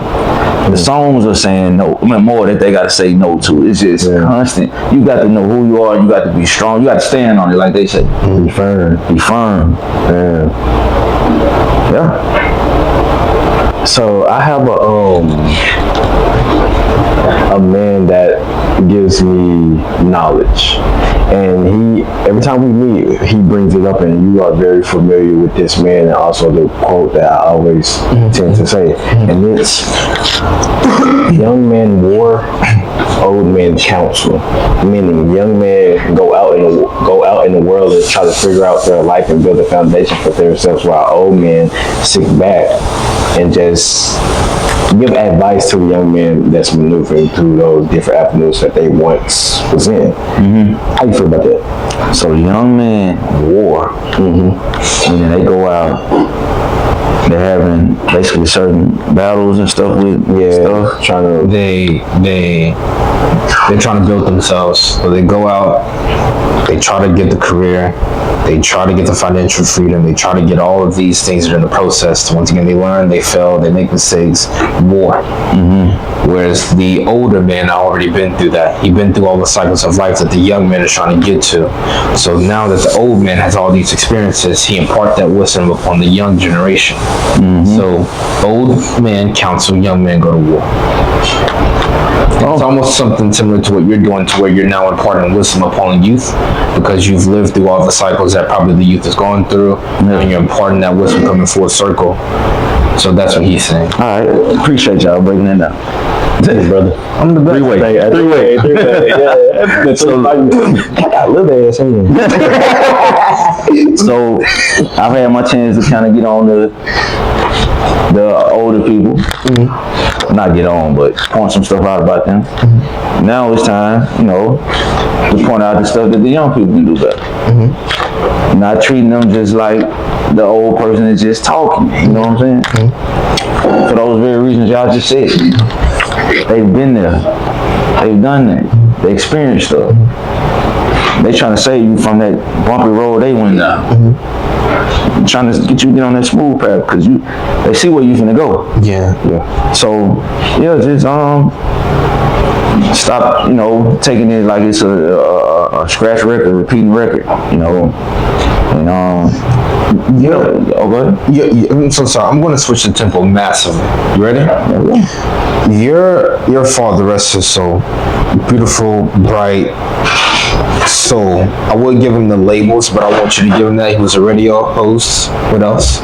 The songs are saying no, more that they got to say no to. It's just constant. You got to know who you are. You got to be strong. You got to stand on it, like they say. Be firm. Be firm. Yeah. So I have a man that gives me knowledge, and every time we meet, he brings it up, and you are very familiar with this man, and also the quote that I always tend to say, and it's young men war, old men counsel, meaning young men go out in the world and try to figure out their life and build a foundation for themselves, while old men sit back and just give advice to the young men that's maneuvering through those different avenues that they once was in. How you feel about that? So young men war, meaning they go out, they're having basically certain battles and stuff with stuff. They're trying to build themselves. So they go out, they try to get the career, they try to get the financial freedom, they try to get all of these things that are in the process. Once again, they learn, they fail, they make mistakes, war. Whereas the older man already been through that. He's been through all the cycles of life that the young man is trying to get to. So now that the old man has all these experiences, he impart that wisdom upon the young generation. So old man counsel, young men go to war. It's almost something similar to what you're doing, to where you're now imparting wisdom upon youth, because you've lived through all the cycles that probably the youth is going through, and you're imparting that wisdom coming full circle. So that's what he's saying. All right, appreciate y'all breaking that down. Hey, brother. I'm the best. Three-way. Yeah. So, I got a little ass in here. So I've had my chance to kind of get on the older people. Not get on, but point some stuff out about them. Now it's time, to point out the stuff that the young people can do better. Not treating them just like the old person is just talking. You know what I'm saying? For those very reasons y'all just said. They've been there. They've done that. They experienced stuff. They trying to save you from that bumpy road they went down. Trying to get you to get on that smooth path, because they see where you finna go. Yeah. So just stop, taking it like it's a scratch record, repeating record, and go ahead. I'm so sorry. I'm going to switch the tempo massively. You ready? Your father, rest his soul, beautiful, bright soul. I would give him the labels, but I want you to give him that. He was a radio host. What else?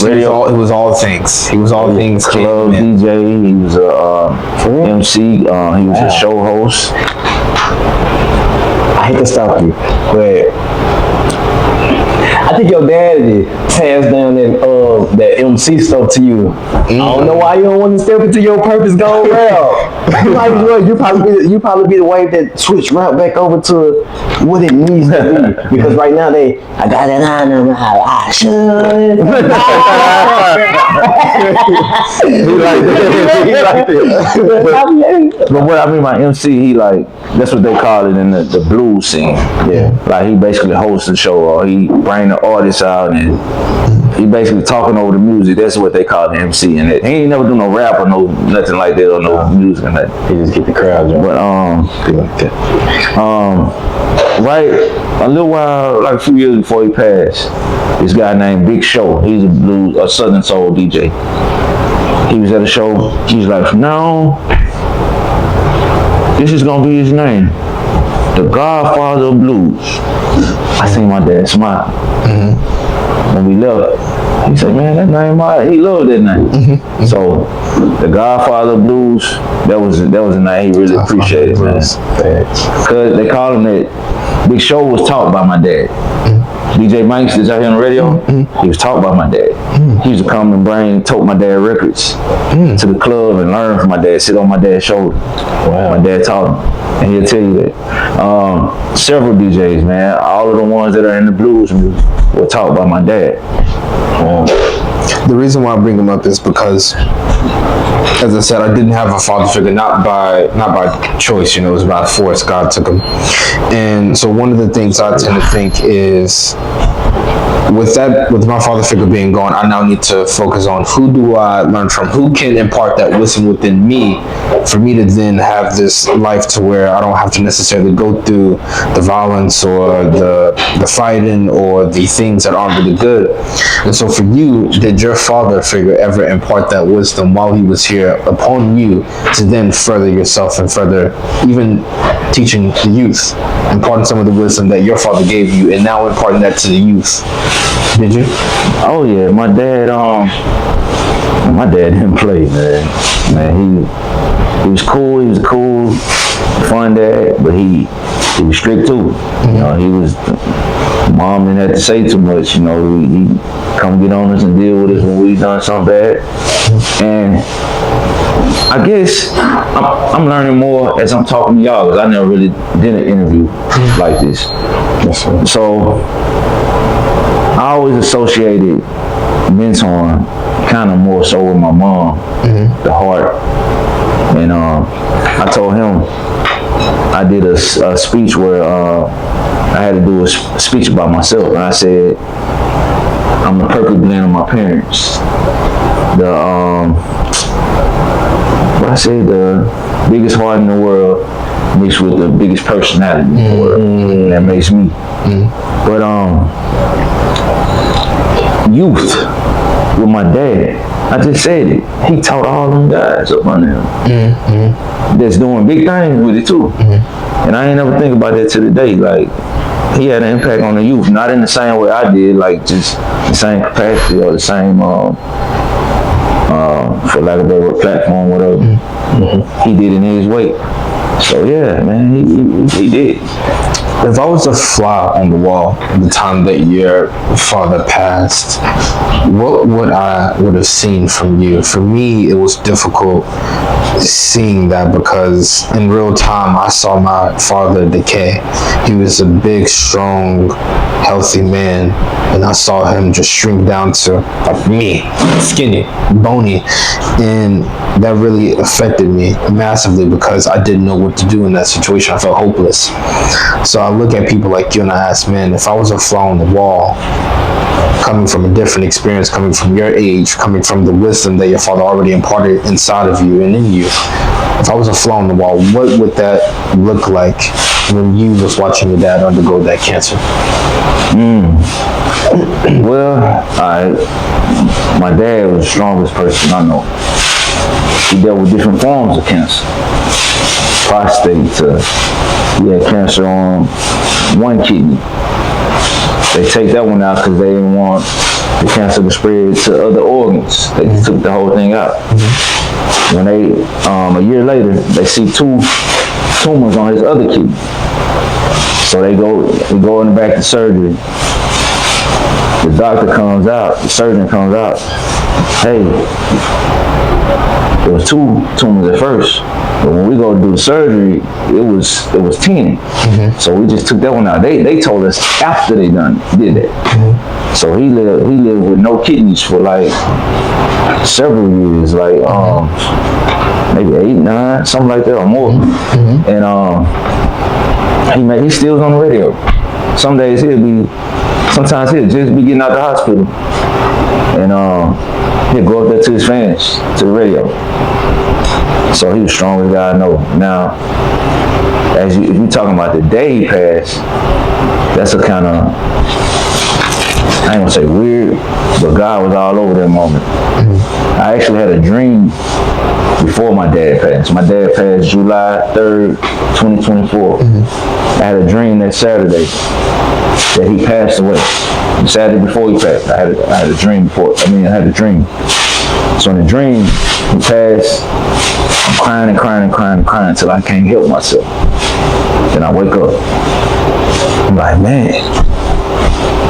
Radio. It was all things. He was all things. Club DJ. He was a MC. He was a show host. I hate to stop you, but I think your daddy passed down that MC stuff to you. I don't know why you don't want to step into your purpose go route. You probably be the wave that switch right back over to what it needs to be. Because right now I got it on how I should. He like that. But what I mean by MC, that's what they call it in the blues scene. Yeah. Like he basically hosts the show, or he bring the artists out and he basically talking over the music. That's what they call the MC. And he ain't never do no rap or nothing like that, or no music or nothing. He just get the crowd going. But right a little while, like a few years before he passed, this guy named Big Show. He's a Southern soul DJ. He was at a show. He's like, from now on, this is gonna be his name, the Godfather of Blues. I seen my dad smile when we left. He said, man, that name, he loved that name. So the Godfather of Blues, that was a name he really appreciated, man. Cause they call him that. Big Show was taught by my dad. DJ Mike's that y'all hear on the radio, he was taught by my dad. He used to come and tote my dad records to the club and learn from my dad, sit on my dad's shoulder. Wow. My dad taught him, and he'll tell you that. Several DJs, man, all of the ones that are in the blues music were taught by my dad. The reason why I bring him up is because, as I said, I didn't have a father figure, not by choice, it was by force. God took him. And so one of the things I tend to think is, with my father figure being gone, I now need to focus on who do I learn from, who can impart that wisdom within me for me to then have this life to where I don't have to necessarily go through the violence or the fighting or the things that aren't really good. And so for you, did your father figure ever impart that wisdom while he was here upon you to then further yourself and further even teaching the youth, imparting some of the wisdom that your father gave you and now imparting that to the youth? Did you? Oh yeah, my dad didn't play, man. He was cool, he was a cool, fun dad, but he was strict too. He was, mom didn't have to say too much, he come get on us and deal with us when we done something bad. And I guess I'm learning more as I'm talking to y'all, because I never really did an interview like this. So I always associated mentoring kind of more so with my mom, the heart. And I told him, I did a speech where I had to do a speech about myself, and I said, I'm the perfect blend of my parents. I said the biggest heart in the world mixed with the biggest personality in the world. That makes me. But youth with my dad, I just said it. He taught all them guys up under him. That's doing big things with it too. And I ain't never think about that to the day. Like, he had an impact on the youth, not in the same way I did, like just the same capacity or the same, for lack of a better word, platform, whatever. He did it in his way. So yeah, man, he did. If I was a fly on the wall at the time that your father passed, what would I would have seen from you? For me, it was difficult seeing that because in real time, I saw my father decay. He was a big, strong, healthy man, and I saw him just shrink down to me, skinny, bony, and that really affected me massively because I didn't know what to do in that situation. I felt hopeless. So I look at people like you and I ask, man, if I was a fly on the wall, coming from a different experience, coming from your age, coming from the wisdom that your father already imparted inside of you and in you, if I was a fly on the wall, what would that look like when you was watching your dad undergo that cancer? Well, my dad was the strongest person I know. He dealt with different forms of cancer. Prostate, he had cancer on one kidney. They take that one out because they didn't want the cancer to spread to other organs. They took the whole thing out. When they, a year later, they see 2 tumors on his other kidney. So we go in the back to surgery. The doctor comes out, the surgeon comes out. Hey, there was 2 tumors at first, but when we go to do the surgery, it was 10. So we just took that one out. They told us after they did that. So he lived with no kidneys for like several years, like maybe 8, 9, something like that or more. And he still was on the radio. Some days sometimes he'll just be getting out the hospital, and he'll go up there to his fans, to the radio. So he was the strongest guy I know. Now, if you're talking about the day he passed, that's a kind of I ain't gonna say weird, but God was all over that moment. I actually had a dream before my dad passed. My dad passed July 3rd, 2024. I had a dream that Saturday that he passed away. The Saturday before he passed, I had a dream before. I had a dream. So in the dream, he passed. I'm crying and crying and crying and crying until I can't help myself. Then I wake up. I'm like, man,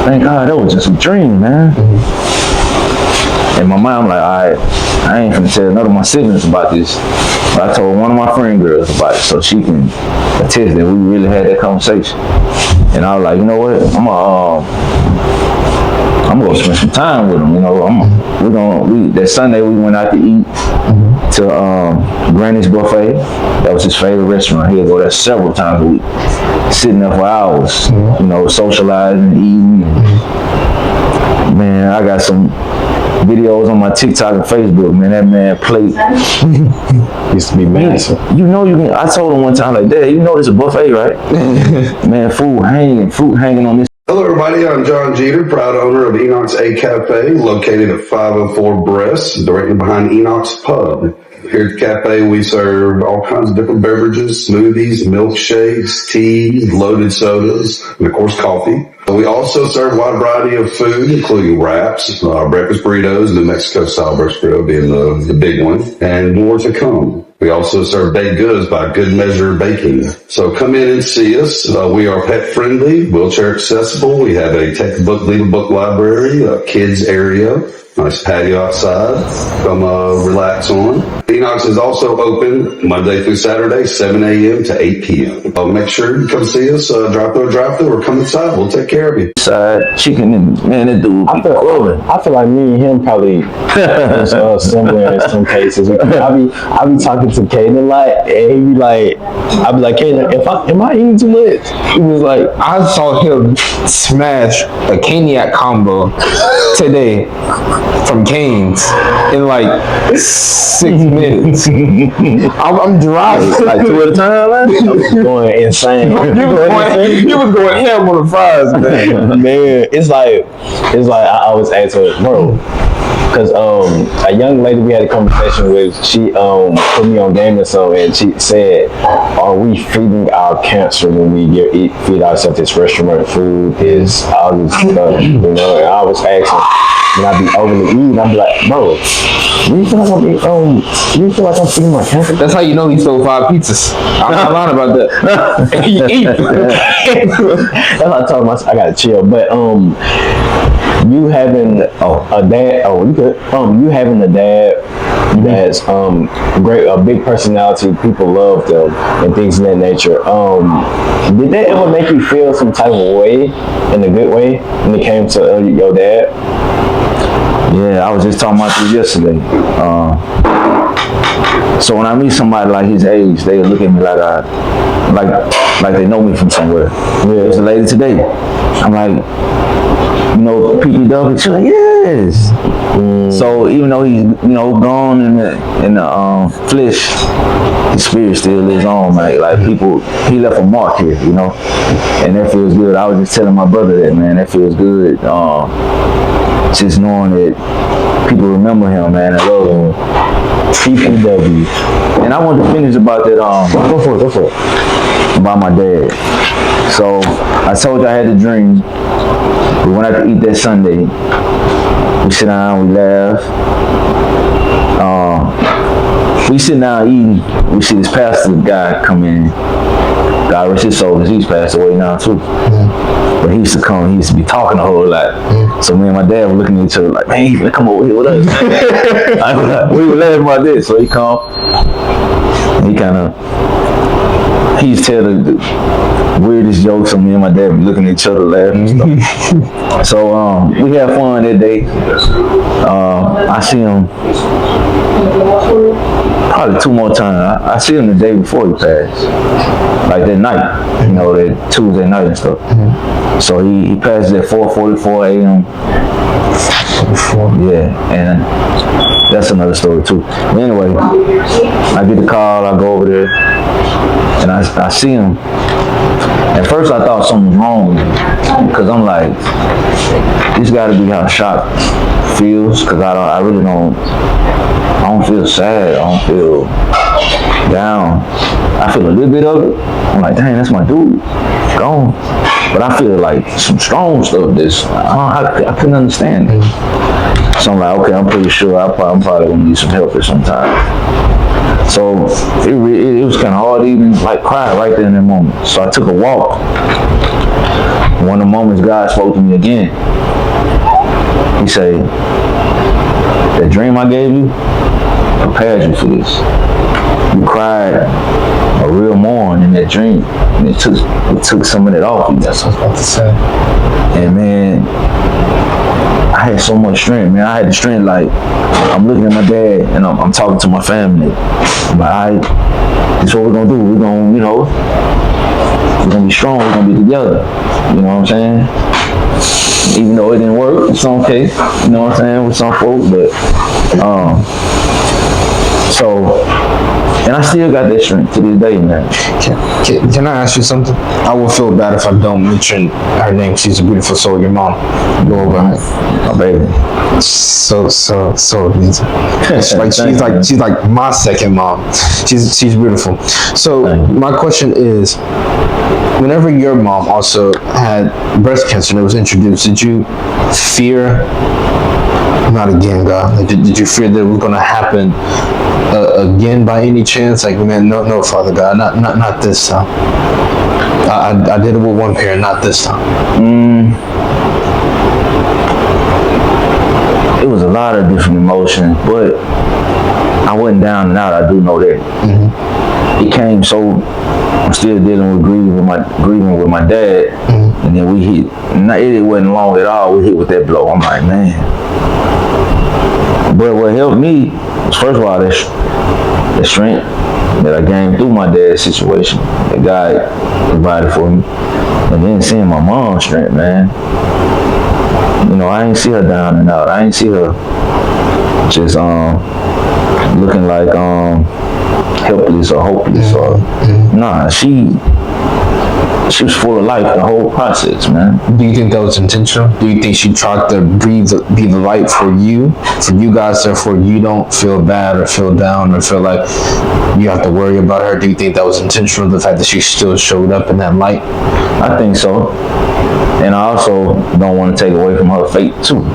thank God that was just a dream, man. And my mom like, all right, I ain't finna tell none of my siblings about this. But I told one of my friend girls about it so she can attest that we really had that conversation. And I was like, you know what, I'm gonna spend some time with him, you know. That Sunday we went out to eat to Granny's Buffet. That was his favorite restaurant. He'd go there several times a week, sitting there for hours, you know, socializing, eating. Man, I got some videos on my TikTok and Facebook, man. That man plate used to be massive. You know, I told him one time, like, Dad, you know there's a buffet, right? Man, fruit hanging on this. Hello, everybody. I'm John Jeter, proud owner of B.R.O.S Cafe, located at 504 B.R.O.S, directly behind B.R.O.S Pub. Here at the cafe, we serve all kinds of different beverages, smoothies, milkshakes, teas, loaded sodas, and of course, coffee. We also serve a wide variety of food, including wraps, breakfast burritos, New Mexico style breakfast burrito being the big one, and more to come. We also serve baked goods by Good Measure Baking. So come in and see us. We are pet friendly, wheelchair accessible. We have a textbook, legal book library, a kids area, nice patio outside. Come relax on. B.R.O.S is also open Monday through Saturday, 7 a.m. to 8 p.m. Make sure you come see us, drive through, or come inside. We'll take care of you. Side chicken and man, that dude be clubbing. I feel like me and him probably similar in some cases. I be talking to Kaiden a lot, and he be like, I be like, Kaiden, am I eating too much? He was like, I saw him smash a caniac combo today from Cane's in like 6 minutes. I'm driving Like 2 at a time, man. I was going insane. You was going ham on the fries, man. Man, it's like I always ask her, bro, because a young lady we had a conversation with, she put me on Game or so, and she said, are we feeding our cancer when we feed ourselves this restaurant food, is all this stuff, you know? And I was asking, when I be overly eating, I be like, bro, do you feel like I'm feeding my cancer? That's how you know he stole 5 pizzas. I'm not lying about that. He ate. That's what I told myself, I gotta chill. But you having a dad, you having a dad that's a big personality, people love them and things of that nature. Did that ever make you feel some type of way, in a good way, when it came to your dad? Yeah, I was just talking about this yesterday. So when I meet somebody like his age, they look at me like they know me from somewhere. Yeah, there's a lady today. I'm like, you know, PPW. She's like, yes. So even though he's, you know, gone in the flesh, his spirit still lives on, man. Like people, he left a mark here, you know, and that feels good. I was just telling my brother that, man, that feels good. Just knowing that people remember him, man, and love him. PPW. And I wanted to finish about that, go for it. About my dad. So I told you I had a dream. We went out to eat that Sunday. We sit down, we laugh. We sit down eating. We see this pastor guy come in. God rest his soul, because he's passed away now too. But he used to come, he used to be talking a whole lot. So me and my dad were looking at each other like, man, he's gonna come over here with us. We were laughing about this. So he come, he used to tell the weirdest jokes, so me and my dad were looking at each other laughing and stuff. So we had fun that day. I see him probably 2 more times. I see him the day before he passed, like that night, you know, that Tuesday night and stuff. So he passed at 4:44 a.m. Yeah, and that's another story too. But anyway, I get the call, I go over there, and I see him At first I thought something was wrong with me, because I'm like, this gotta be how shock feels, because I really don't feel sad, I don't feel down. I feel a little bit of it. I'm like, dang, that's my dude, gone. But I feel like some strong stuff I couldn't understand it. So I'm like, okay, I'm pretty sure I'm probably gonna need some help at some time. So it was kind of hard to even like cry right there in that moment. So I took a walk. One of the moments God spoke to me again. He said, that dream I gave you prepared you for this. You cried a real mourn in that dream, and it took some of that off you. That's what I was about to say. And man, I had so much strength, man. I had the strength, like, I'm looking at my dad and I'm talking to my family. I'm like, all right, this is what we're gonna do. We're gonna, we're gonna be strong, we're gonna be together. You know what I'm saying? Even though it didn't work in some case, you know what I'm saying, with some folks, but and I still got that strength to this day, man. Can I ask you something? I will feel bad if I don't mention her name. She's a beautiful soul, your mom. Go over her. My baby. So amazing. She's like my second mom. She's beautiful. So my question is, whenever your mom also had breast cancer and it was introduced, did you fear? Not again, God. Did you fear that it was going to happen again by any chance? Like, man, no, Father God, not this time. I did it with one parent, not this time. It was a lot of different emotions, but I wasn't down and out. I do know that. It came so. I'm still dealing with grieving with my dad, and then we hit. It wasn't long at all. We hit with that blow. I'm like, man. But what helped me was, first of all, the strength that I gained through my dad's situation that God provided for me, and then seeing my mom's strength, man. I ain't see her down and out. I ain't see her just looking like helpless or hopeless or nah. She was full of life the whole process, man. Do you think that was intentional? Do you think she tried to be the light for you guys, therefore you don't feel bad or feel down or feel like you have to worry about her? Do you think that was intentional, the fact that she still showed up in that light? I think so. And I also don't want to take away from her faith too.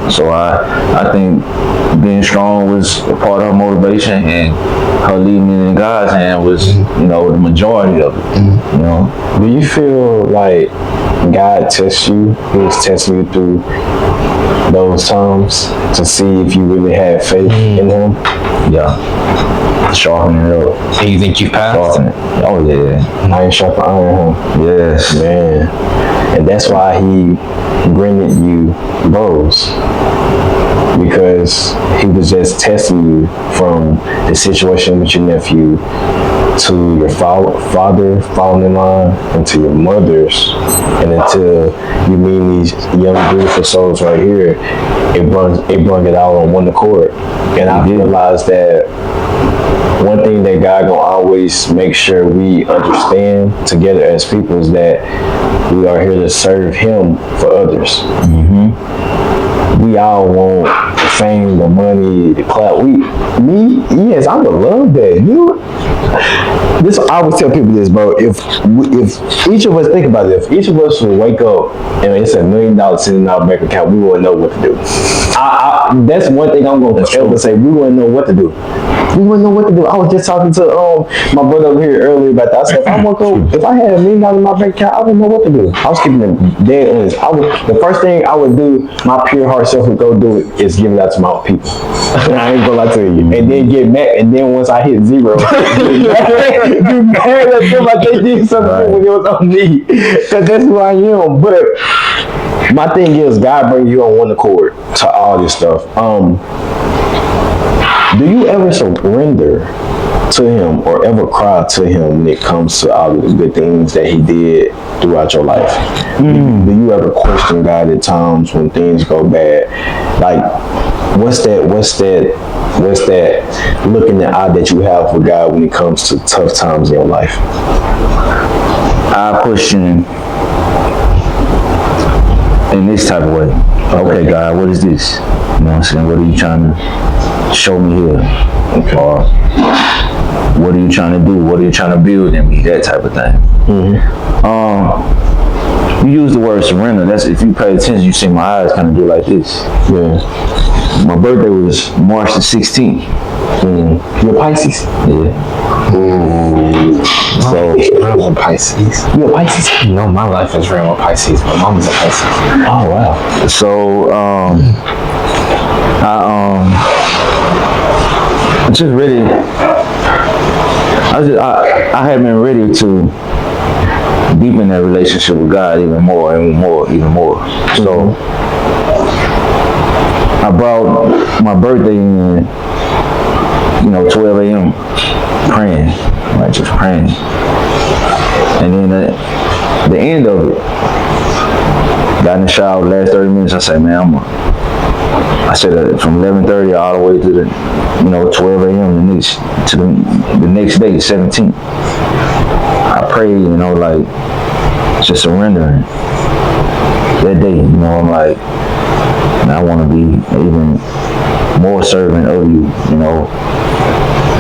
So I think being strong was a part of her motivation, and her leaving it in God's hand was, the majority of it. Do you feel like God tests you? He was testing you through those times to see if you really had faith in Him? Yeah. Sharpening it up. And you think you passed? Oh yeah. Iron sharpen iron, huh? Yes. Man. And that's why He granted you B.R.O.S, because He was just testing you from the situation with your nephew to your father falling in line, and to your mothers, and until you meet these young beautiful souls right here, it brought it all on one accord. And I realized that one thing that God gonna always make sure we understand together as people is that we are here to serve Him for others. We all want the fame, the money, the clout. Yes, I would love that. I always tell people this, bro. If each of us, think about it, if each of us would wake up and it's $1 million sitting in our bank account, we wouldn't know what to do. That's one thing I'm going to ever say. We wouldn't know what to do. We wouldn't know what to do. I was just talking to my brother over here earlier about that. I said, if I had $1 million in my bank account, I wouldn't know what to do. I was keeping it dead honest. The first thing I would do, my pure heart self would go do it, is give it out to my people. I ain't gonna lie to you. And then get mad. And then once I hit zero, get mad at them like they did something when it was on me. Because that's who I am. But my thing is, God brings you on one accord to all this stuff. Do you ever surrender to Him or ever cry to Him when it comes to all of the good things that He did throughout your life? Do you ever question God at times when things go bad? Like, what's that look in the eye that you have for God when it comes to tough times in your life? I question in this type of way. Okay, God, what is this? You know what I'm saying? What are you trying to show me here? Okay. Or what are you trying to do? What are you trying to build in me? That type of thing. You use the word surrender. That's, if you pay attention, you see my eyes kind of do like this. Yeah. My birthday was March the 16th. You're Pisces? Yeah. Ooh. So I'm a Pisces. You're a Pisces? No, my life is real with Pisces. My mom's a Pisces. Oh wow. So I just ready. I had been ready to deepen that relationship with God even more. So I brought my birthday in, 12 a.m. praying, like just praying. And then the end of it, got in the shower, last 30 minutes, I said, man, I said from 11:30 all the way to the, 12 a.m. the next day, 17th. I prayed, like just surrendering. That day, I'm like, man, I want to be even more servant of you,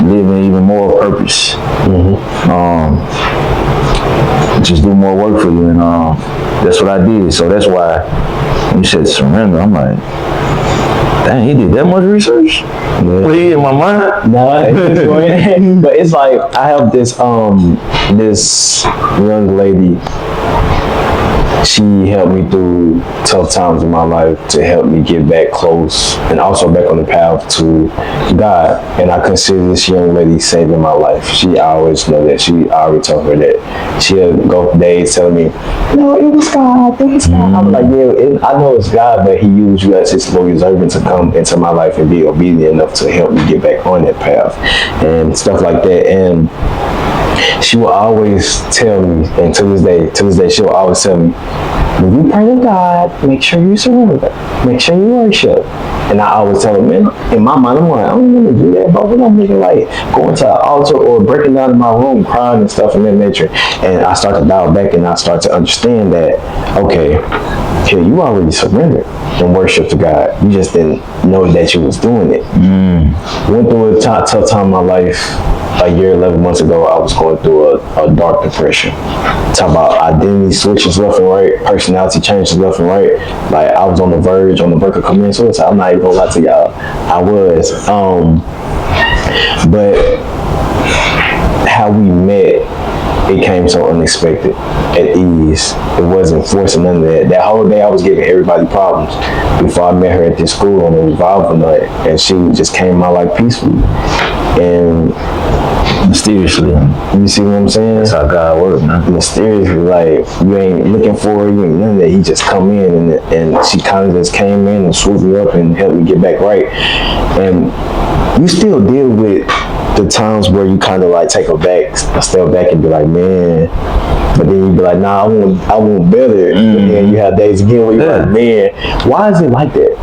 living even more purpose. Just do more work for you, and that's what I did. So that's why when you said surrender, I'm like, dang, he did that much research? Yeah. He in my mind? No, but it's like I have this this young lady. She helped me through tough times in my life to help me get back close and also back on the path to God. And I consider this young lady saving my life. She always know that. I already told her that. She'll go days telling me, no, it was God, it was God. I'm like, yeah, I know it's God, but he used you as his loyal servant to come into my life and be obedient enough to help me get back on that path and stuff like that. And she will always tell me, and to this day, she'll always tell me, when you pray to God, make sure you surrender, make sure you worship. And I always tell her, man, in my mind, I'm like, I don't want to do that, but what I'm thinking, like going to an altar or breaking down in my room, crying and stuff of that nature. And I start to dial back and I start to understand that, okay, here, you already surrendered and worship to God. You just didn't know that you was doing it. Went through a tough time in my life. A year, 11 months ago, I was going through a dark depression. Talk about identity switches left and right, personality changes left and right. Like I was on the verge of committing suicide. I'm not even gonna lie to y'all. I was. But how we met, it came so unexpected, at ease. It wasn't forcing none of that. That whole day I was giving everybody problems before I met her at this school on a revival night, and she just came in my life peacefully. And mysteriously, you see what I'm saying? That's how God works, man. Mysteriously, like you ain't looking for it, you ain't none of that. He just come in and she kind of just came in and swooped me up and helped me get back right. And you still deal with the times where you kind of like take a step back and be like, man. But then you be like, nah, I want better. And then you have days again where you're like, man, why is it like that?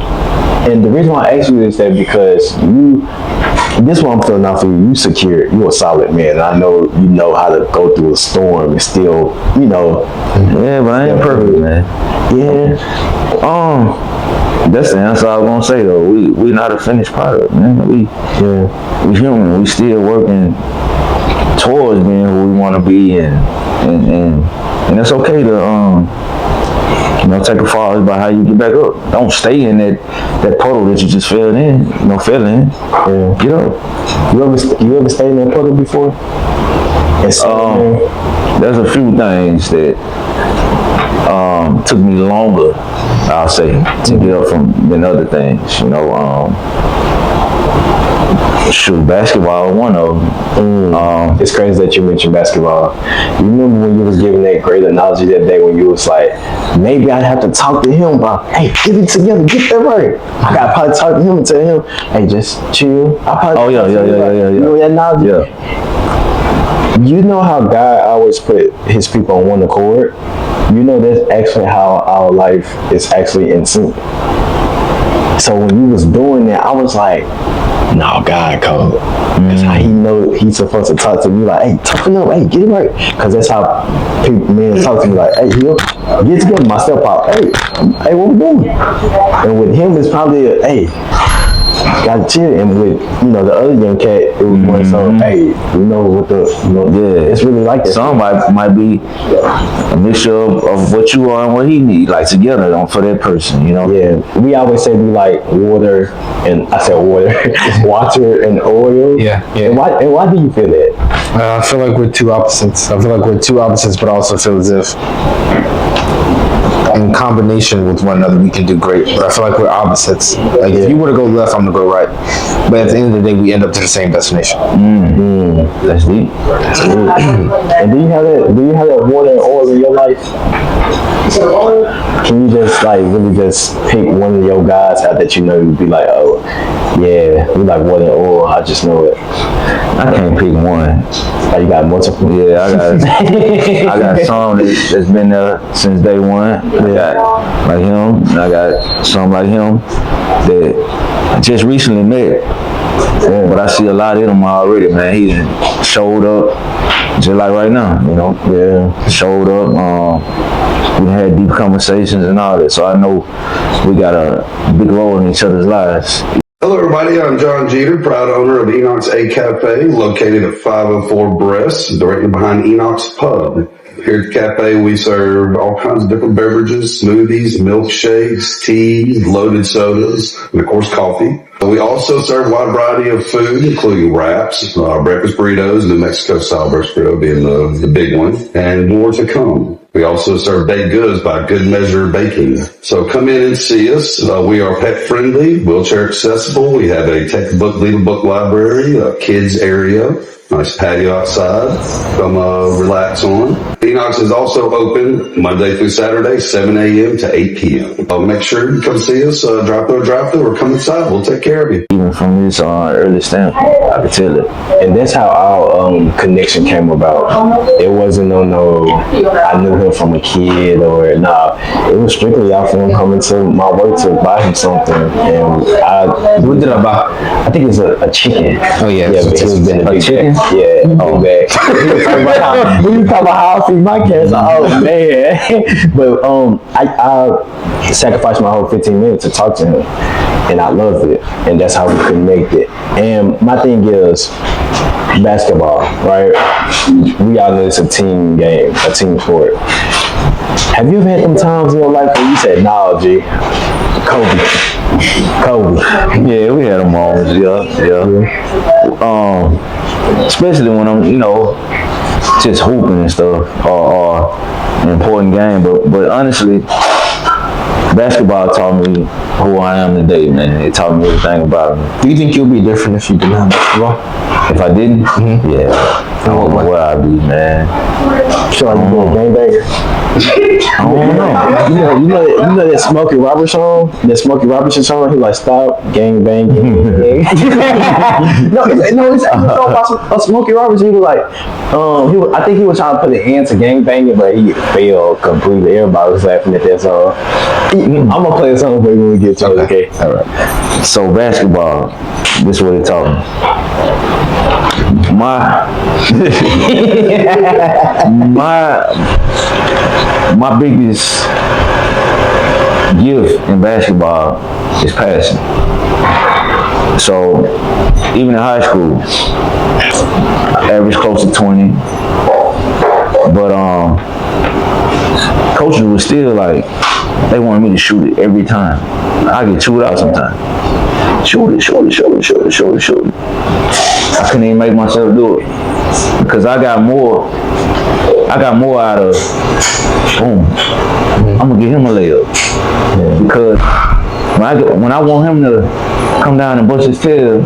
And the reason why I ask you this is that because this is what I'm feeling out for you. You secure. You're a solid man. And I know you know how to go through a storm and still, Yeah, but I ain't perfect, man. Yeah. That's the answer I was gonna say though. We not a finished product, man. We human. We still working towards being who we want to be, and it's okay to take a fall about how you get back up. Don't stay in that puddle that you just fell in. Fell in. Yeah. Get up. You ever stayed in that puddle before? There's a few things that took me longer, I'll say, to get up from than other things. Basketball, one of them. It's crazy that you mentioned basketball. You remember when you was giving that great analogy that day when you was like, maybe I'd have to talk to him about, hey, get it together, get that right. I gotta probably talk to him and tell him, hey, just chill. Yeah. You know that analogy? Yeah. You know how God always put his people on one accord? That's actually how our life is actually in sync. So when you was doing that, I was like, no, God code. That's how he know he's supposed to talk to me. Like, hey, toughen up. Hey, get it right. Because that's how men talk to me. Like, hey, get together, my step out. Hey, what we doing? And with him, it's probably a, hey, gotta chill. And with, the other young cat, it was more so, hey, what the, yeah, it's really like that. Some might be a mixture of what you are and what he needs, like together for that person, Yeah, we always say we like water, and I said water, water and oil. Yeah. And why do you feel that? I feel like we're two opposites. But also feel as if in combination with one another we can do great. But I feel like we're opposites. Like if you were to go left, I'm gonna go right. But at the end of the day, we end up to the same destination. That's deep. And do you have that water and oil in your life? Can you just really just pick one of your guys out that you'd be like, oh yeah, we like water and oil, I just know it? I can't pick one. Oh, you got multiple? Yeah, I got some that's been there since day one. I got like him, and I got some like him that I just recently met. Yeah, but I see a lot in him already, man. He done showed up just like right now, Yeah, showed up. We had deep conversations and all that, so I know we got a big role in each other's lives. Hello, everybody. I'm John Jeter, proud owner of Ep.8 Cafe, located at 504 B.R.O.S, directly behind Enoch's Pub. Here at the cafe, we serve all kinds of different beverages, smoothies, milkshakes, teas, loaded sodas, and of course, coffee. We also serve a wide variety of food, including wraps, breakfast burritos, New Mexico style breakfast burrito being the big one, and more to come. We also serve baked goods by Good Measure Baking. So come in and see us. We are pet friendly, wheelchair accessible. We have a textbook, legal book library, a kids area, nice patio outside. Come relax on. Enoch's is also open Monday through Saturday, 7 a.m. to 8 p.m. Make sure you come see us, drive through or come inside. We'll take care of you. Even from this early standpoint, I could tell it. And that's how our connection came about. It wasn't I knew him from a kid or it was strictly off him coming to my work to buy him something. And what did I buy? I think it was a chicken. Oh yeah, yeah, but it's been a big chicken. Bag. Yeah, oh bag. When you talk about how I feed my cats, oh man. But I sacrificed my whole 15 minutes to talk to him, and I loved it, and that's how we connected. And my thing is basketball, right? We all know it's a team game, a team sport. Have you ever had them times in your life where you said, nah, G, Kobe? Yeah, we had them moments, yeah. Especially when I'm, just hooping and stuff, or an important game. But honestly, basketball taught me who I am today, man. It taught me everything about me. Do you think you'll be different if you didn't have basketball? If I didn't, yeah, I don't know where I'd be, man. Sure, you doing gangbanger? I don't know. You know that Smokey Robertson song? That Smokey Robertson song? He like, stop gang banging. No, it's about Smokey Robertson. He was like, I think he was trying to put an end to gang banging, but he failed completely. Everybody was laughing at that song. I'm gonna play a song for you when we get to it. Okay. All right. So basketball, this is what it taught me. My biggest gift in basketball is passion. So even in high school, I averaged close to 20, but coaches were still like, they wanted me to shoot it every time. I get chewed out sometimes. Shoot it. I couldn't even make myself do it because I got more out of boom. I'm gonna get him a layup because when I want him to come down and bust his tail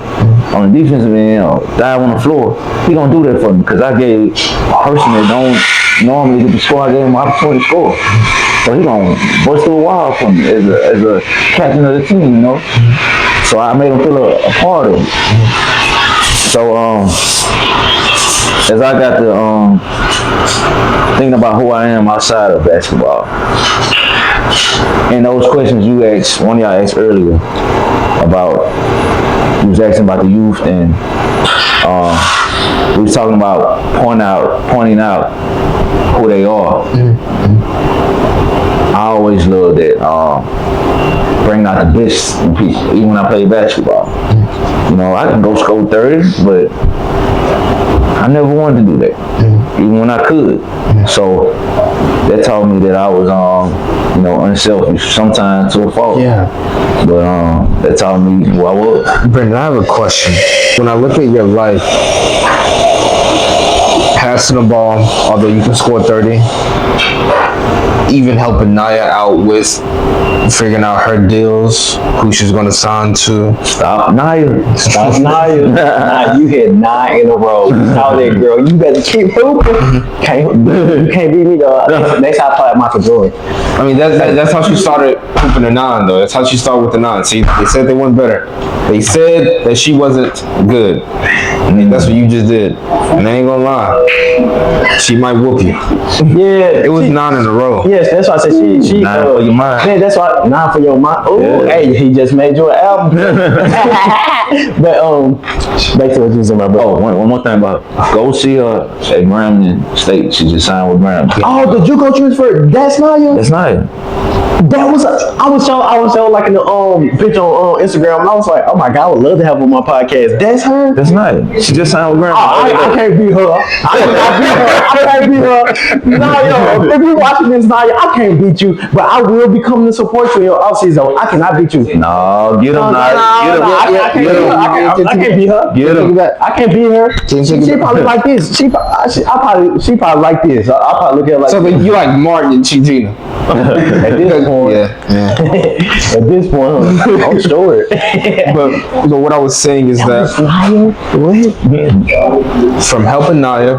on the defensive end or dive on the floor, he gonna do that for me because I gave a person that don't normally get the score, I gave him an opportunity to score. So he gonna bust through a wall for me as a captain of the team, So I made him feel a part of it. So as I got to thinking about who I am outside of basketball, and those questions you asked, one of y'all asked earlier about we was asking about the youth, and we was talking about pointing out who they are. I always loved that. Bring out the best in people, even when I play basketball. You know, I can go score 30, but I never wanted to do that, even when I could. So that taught me that I was, you know, unselfish, sometimes to a fault. Yeah. But that taught me who I was. Brandon, I have a question. When I look at your life, passing the ball, although you can score 30, even helping Naya out with figuring out her deals, who she's going to sign to. Stop Naya. Nah, you hit 9 in a row. How that girl? You better keep hooping. You can't beat me though. Next time I play Michael Jordan. I mean, that's how she started hooping the 9, though. That's how she started with the 9. See, they said they weren't better. They said that she wasn't good. I mean, that's what you just did. And I ain't gonna lie, she might whoop you. Yeah, It was 9 in a row. Yes, that's why I said she 9 for your mind. Yeah, that's why 9 for your mind. Oh, Yeah. hey, he just made you an album. But back to what you said, my bro. Oh, one more thing about go see her at Grambling State. She just signed with Grambling. Oh, the JUCO transfer. That's Naya. That's Naya. That was I was showing like in the picture on Instagram, and I was like, oh my god, I would love to have her on my podcast. That's her. That's Naya. She just signed with Grambling. I can't beat her. I can't beat her. Naya, if you're watching this, Naya, I can't beat you, but I will be coming to support you in your offseason. I cannot beat you. No, get him, Naya. I can't beat her. Get him. I can't beat her. She probably like this. She probably like this. I'll probably look at her like So, but you like Martin and Gina. at this point. Yeah. At this point, I'm sure. But what I was saying is that from helping Naya,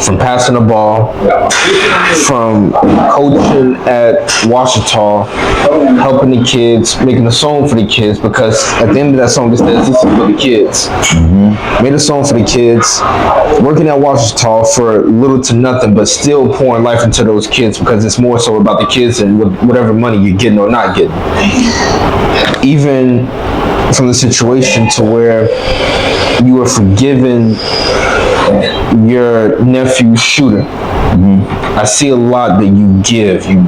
from passing the ball, from coaching at Washita, helping the kids, making a song for the kids, because at the end of that song it says this is for the kids. Made a song for the kids, working at Washita for little to nothing, but still pouring life into those kids, because it's more so about the kids and whatever money you're getting or not getting. Even from the situation to where you were forgiving your nephew's shooter. I see a lot that you give, even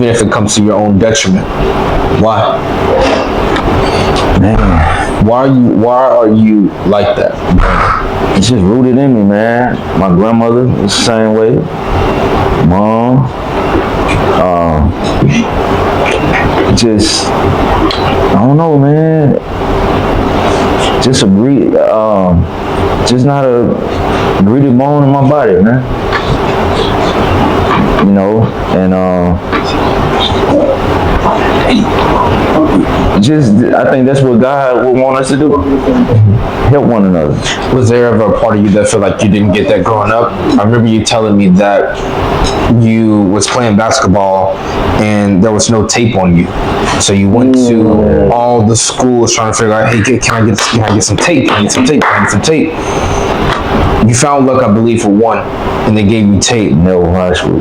if it comes to your own detriment. Why? Man, Why are you like that? it's just rooted in me, man. My grandmother was the same way. Mom, just I don't know, man. Just just not a breathing bone in my body, man. You know, and I think that's what God would want us to do. Help one another. Was there ever a part of you that felt like you didn't get that growing up? I remember you telling me that you was playing basketball and there was no tape on you. So you went to all the schools trying to figure out, hey, can I get some tape? Can I get some tape? You found luck, I believe, for one, and they gave you tape. Never high school.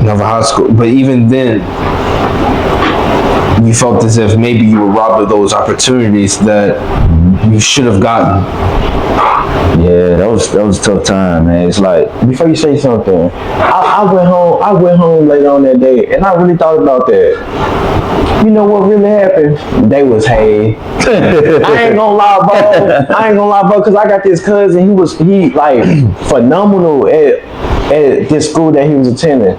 Never high school. But even then, you felt as if maybe you were robbed of those opportunities that you should have gotten. Yeah, that was a tough time, man. It's like, Before you say something, I went home later on that day, and I really thought about that. You know what really happened? They was hay. I ain't gonna lie, bro. Cause I got this cousin. He like phenomenal at this school that he was attending.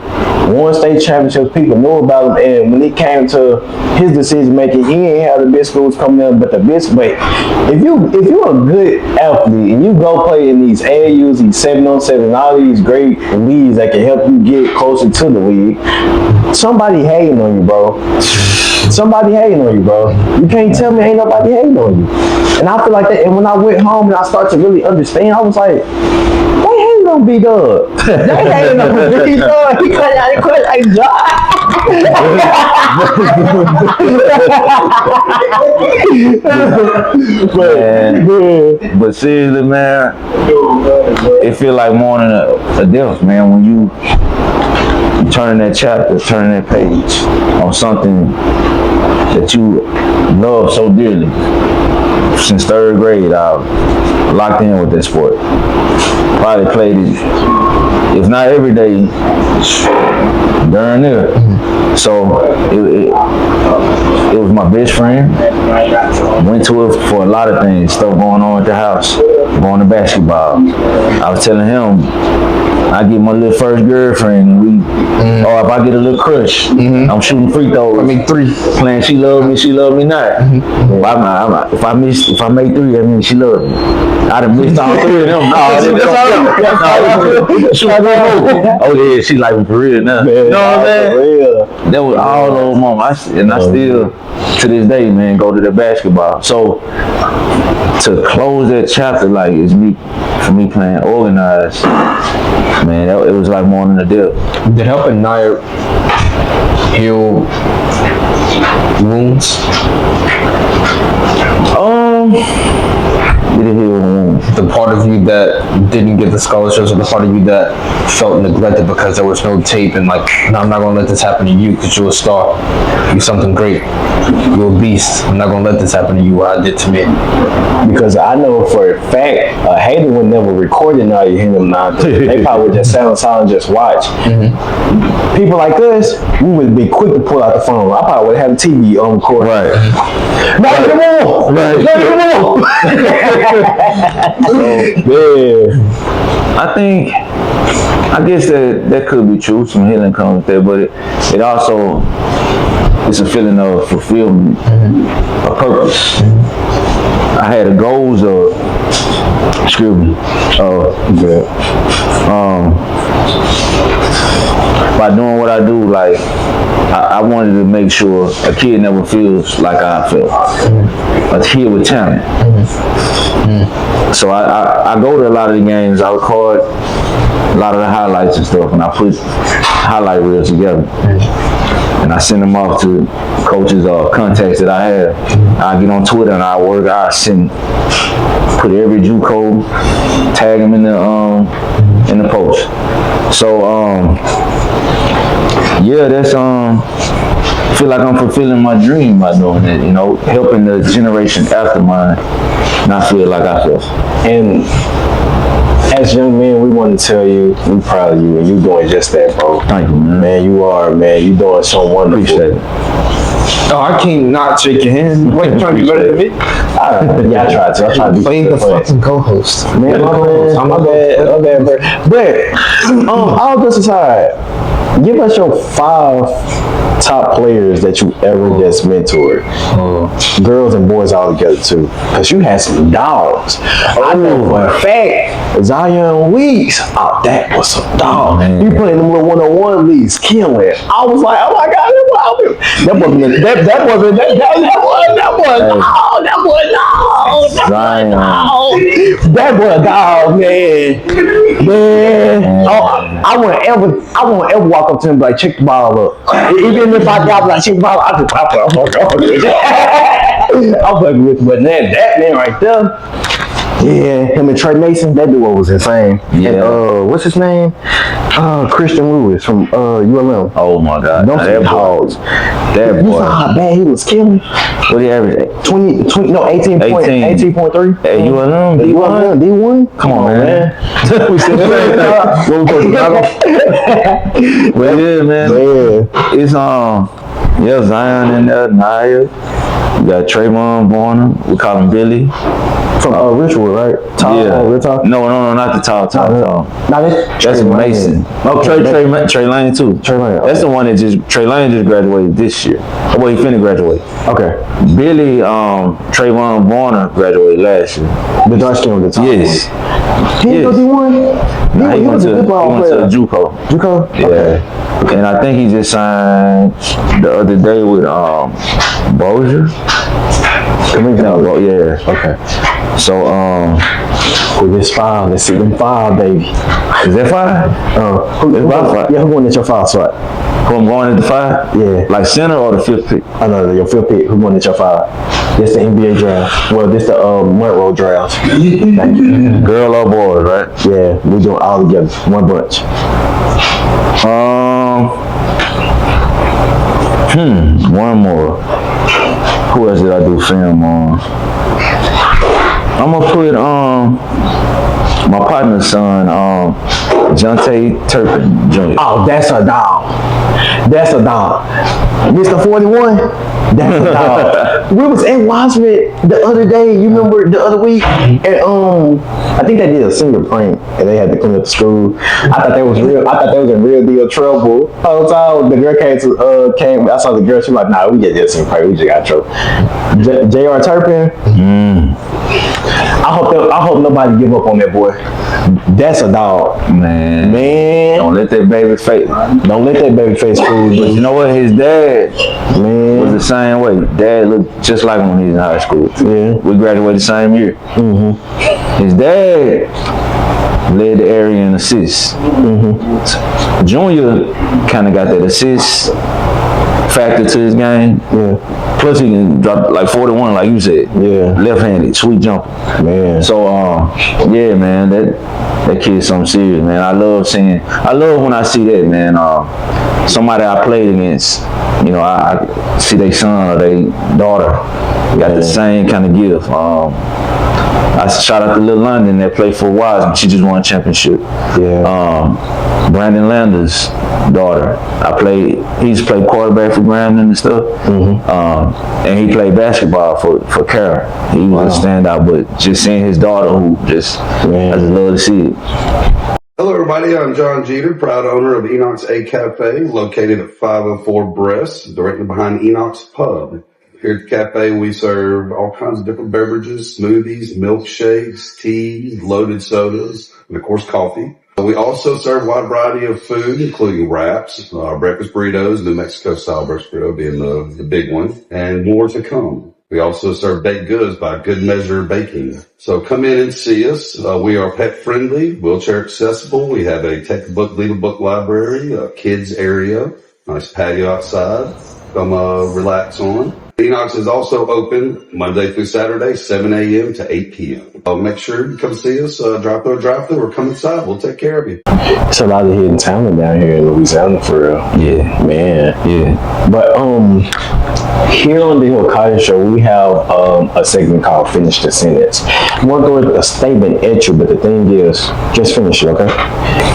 Won state championships. People knew about him, and when it came to his decision making, he ain't had the best schools coming up, but the best. But if you're a good athlete and you go play in these AAUs, these 7-on-7, all these great leagues that can help you get closer to the league, somebody hating on you, bro. Somebody hating on you, bro. You can't tell me ain't nobody hating on you. And I feel like that. And when I went home and I started to really understand, I was like, they hating them B-Dub. They ain't no B-Dub. He cut out the question like but seriously, man, it feel like more than a death, man, when you turning that chapter, turning that page on something that you love so dearly. Since 3rd grade, I locked in with that sport. Probably played it, if not every day, darn near. So it was my best friend. Went to it for a lot of things, stuff going on at the house, going to basketball. I was telling him, I get my little first girlfriend, and or if I get a little crush, I'm shooting free throws. I mean 3. Playing she love me not. If I make 3, that means she love me. I done missed all 3 of them. Oh yeah, she like me for real now. Man, you know what I'm saying? That was all those moments, and I still, to this day, man, go to the basketball. So to close that chapter, like it's for me playing organized, man, it was like more than a deal. Did helping Naya heal wounds? Did it heal wounds? The part of you that didn't get the scholarships, or the part of you that felt neglected because there was no tape, and like, no, I'm not gonna let this happen to you because you're a star, you're something great, you're a beast. I'm not gonna let this happen to you what I did to me. Because I know for a fact, Hayden would never record it now you hear them now. They probably would just sit outside and just watch. People like us, we would be quick to pull out the phone. I probably would have the TV on record. Right. I guess that could be true. Some healing comes there, but it also it's a feeling of fulfillment, a purpose. I had a goals of, by doing what I do, like I wanted to make sure a kid never feels like I felt. A kid with talent. So I go to a lot of the games. I record a lot of the highlights and stuff, and I put highlight reels together. And I send them off to coaches or contacts that I have. I get on Twitter and I put every JUCO, tag them in the post. So yeah, that's feel like I'm fulfilling my dream by doing it, you know, helping the generation after mine not feel like I feel. And as young men, we want to tell you, we're proud of you, and you're doing just that, bro. Thank you, man. Man, you are, man. You're doing so wonderful. Appreciate it. Oh, I can't not shake your hand. What, you trying to be better than me? Yeah, I tried to. I tried to be the fucking co-host. Man, my bad, bro. But, all this aside, give us your 5 top players that you ever just mentored. Girls and boys all together too. Because you had some dogs. I know for a fact, Zion Weeks, that was some dog. Man. You playing them little 101 leagues, killing. I was like, oh my God, that was a dog, man. I won't ever walk up to him and be like, check the ball up. Even if I got like check the ball, I just pop it. I'm fucking with you, but that man right there. Yeah, him and Trey Mason, that duo was insane. Yeah. And, what's his name? Christian Lewis from ULM. Oh my God. That dogs. That boy. You saw how bad he was killing? What he average? 18.3. Hey, ULM, D1? Come on, man. We still playing. Well, yeah, man. It's Zion in there, Naya. We got Trayvon Warner. We call him Billy. From Richwood, right? Tall, real tall? No, not the tall. No, that's Mason. Trey Lane too. Trey Lane. That's the one that Trey Lane just graduated this year. Well, he finna graduate. Okay. Billy, Trayvon Warner graduated last year. The dark skin with the top. Yes. He didn't go D1? He went to JUCO. JUCO? Yeah. Okay. And I think he just signed the other day with Bozier. Yeah. Okay. So Who this 5? Let's see them 5, baby. is that 5? Who about 5? Yeah, who won at your 5 spot? Who I'm going at the 5? Yeah. Like center or the 5th pick? I know your 5th pick. Who won at your 5? This the NBA draft. Well, this the Monroe draft. Girl or boys, right? Yeah, we doing all together, one bunch. One more. Who else did I do film on? I'm gonna put my partner's son, Jonte Turpin Jr. Oh, that's a dog. That's a dog. Mr. 41, that's a dog. We was at Wiseman the other day, you remember the other week? And I think they did a senior prank and they had to clean up the school. I thought that was real. I thought they was in real deal trouble. Whole time the girl came, I saw the girl, she was like, nah, we get this senior prank, we just got trouble. J.R. Turpin. I hope nobody give up on that boy. That's a dog. Man. Don't let that baby face. Don't let that baby face fool you. But you know what? His dad Man. was the same way. Dad looked just like him when he was in high school. Yeah. We graduated the same year. His dad led the area in assists. Junior kind of got that assist factor to his game. Yeah. Plus he can drop like 41, like you said. Yeah. Left-handed, sweet jumper. Man. So yeah, man, that kid's something serious, man. I love when I see that, man. Somebody I played against, you know, I see their son or their daughter got the same kind of gift. I shout out to Lil London that played for Wiseman. She just won a championship. Yeah. Brandon Lander's daughter. He used to play quarterback for Grambling and stuff. And he played basketball for Carroll. He was a standout, but just seeing his daughter who I just love to see it. Hello, everybody. I'm John Jeter, proud owner of Ep.8 Cafe, located at 504 B.R.O.S, directly behind Enoch's Pub. Here at the cafe, we serve all kinds of different beverages, smoothies, milkshakes, teas, loaded sodas, and of course, coffee. We also serve a wide variety of food, including wraps, breakfast burritos, New Mexico style breakfast burrito being the big one, and more to come. We also serve baked goods by Good Measure Baking. So come in and see us. We are pet friendly, wheelchair accessible. We have a textbook, legal book library, a kids area, nice patio outside. Come relax on. Enoch's is also open Monday through Saturday, 7 a.m. to 8 p.m. Make sure you come see us, drive through or come inside. We'll take care of you. It's a lot of hidden talent down here in Louisiana, for real. Yeah. Man. Yeah. But here on the Hilkiah Show, we have a segment called Finish the Sentence. I'm going to go with a statement at you, but the thing is, just finish it, okay?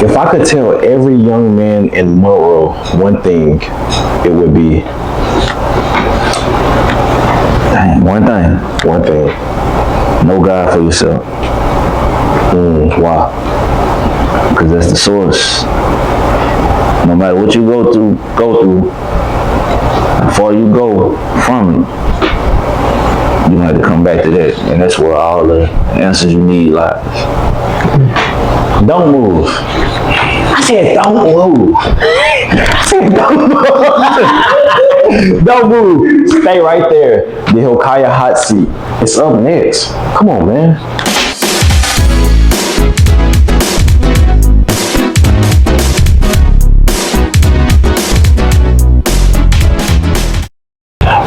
If I could tell every young man in Monroe one thing, it would be... One thing. Know God for yourself. Why? Because that's the source. No matter what you go through, before you go from it, you have to come back to that. And that's where all the answers you need lies. Don't move. I said don't move. Don't move. Stay right there. The Hilkiah hot seat. It's up next. Come on, man.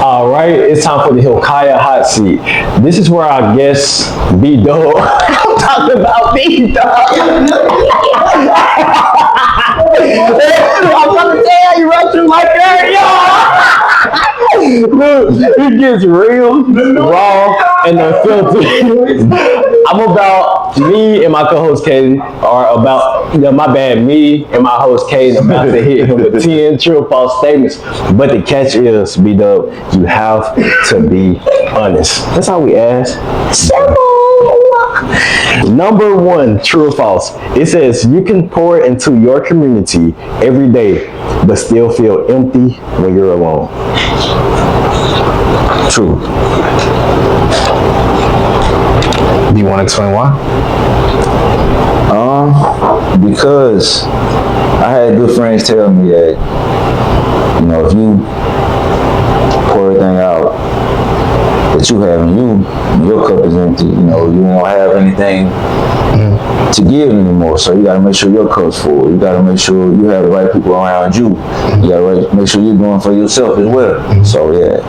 All right, it's time for the Hilkiah hot seat. This is where our guest B.R.O. I'm talking about B.R.O. I'm gonna tell you right through my career, Look, it gets real, raw, and unfiltered. I'm about me and my co-host Kaiden me and my host Kaiden about to hit him with 10 true or false statements. But the catch is, B-Dub, you have to be honest. That's how we ask. Simple. Number 1, true or false. It says you can pour into your community every day, but still feel empty when you're alone. True. Do you want to explain why? Because I had good friends tell me that, you know, if you pour everything out that you you have in you, your cup is empty. You know, you don't have anything to give anymore. So you gotta make sure your cup's full. You gotta make sure you have the right people around you. You gotta make sure you're doing for yourself as well. So yeah,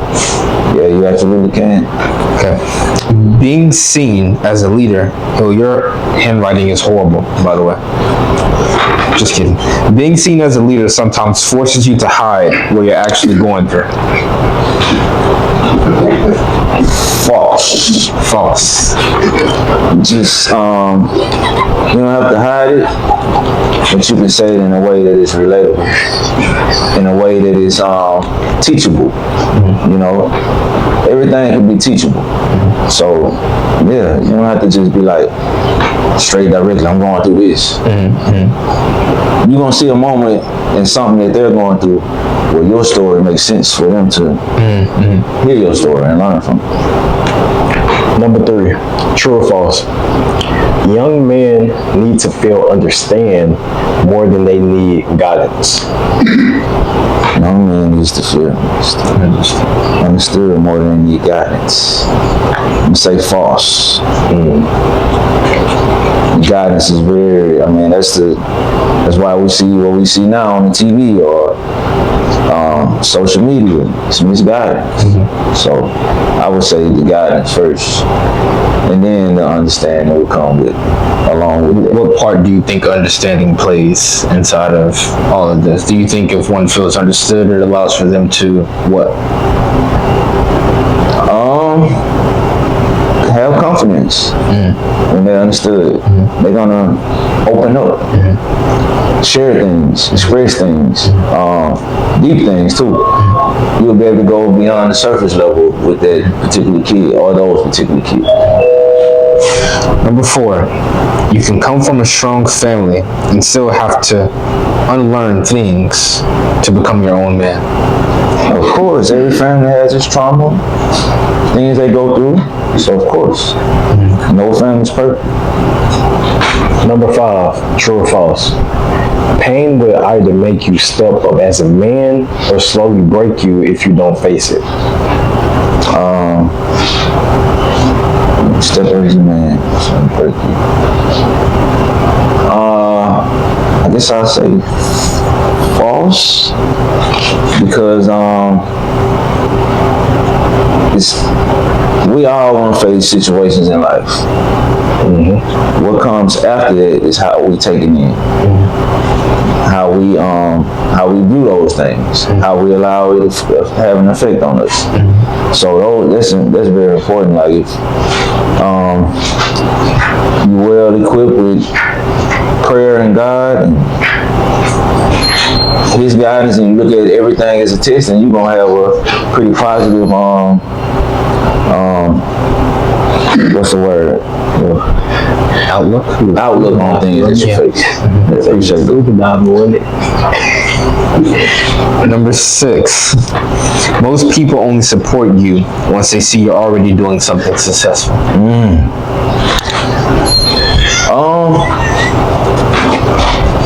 you absolutely can. Okay. Being seen as a leader. Oh, your handwriting is horrible, by the way. Just kidding. Being seen as a leader sometimes forces you to hide what you're actually going through. False. Just you don't have to hide it, but you can say it in a way that is relatable, in a way that is teachable. You know, everything can be teachable. So yeah, you don't have to just be like straight directly, I'm going through this. You're gonna see a moment in something that they're going through where your story makes sense for them to hear your story and learn from it. Number 3, true or false? Young men need to feel understand more than they need guidance. Young man needs to feel understood more than they need guidance. I'm say false. Guidance is very, I mean, that's why we see what we see now on the TV or social media. It's misguidance. So I would say the guidance first, and then the understanding will come along with it. What part do you think understanding plays inside of all of this? Do you think if one feels understood, it allows for them to what? Have confidence when they're understood. They're gonna open up, share things, express things, deep things too. You'll be able to go beyond the surface level with that particular kid or those particular kids. Number 4, you can come from a strong family and still have to unlearn things to become your own man. Of course, every family has its trauma, things they go through. So of course, no family's perfect. Number 5, true or false? Pain will either make you step up as a man or slowly break you if you don't face it. Step up as a man, slowly break you. I guess I'll say false, because we all want to face situations in life. What comes after that is how we take it in, how we view those things, how we allow it to have an effect on us. So that's very important. Like if you're well equipped with prayer and God and His guidance, and you look at everything as a test, and you're gonna have a pretty positive what's the word? Outlook on things that you face. Appreciate it. Number 6, most people only support you once they see you're already doing something successful.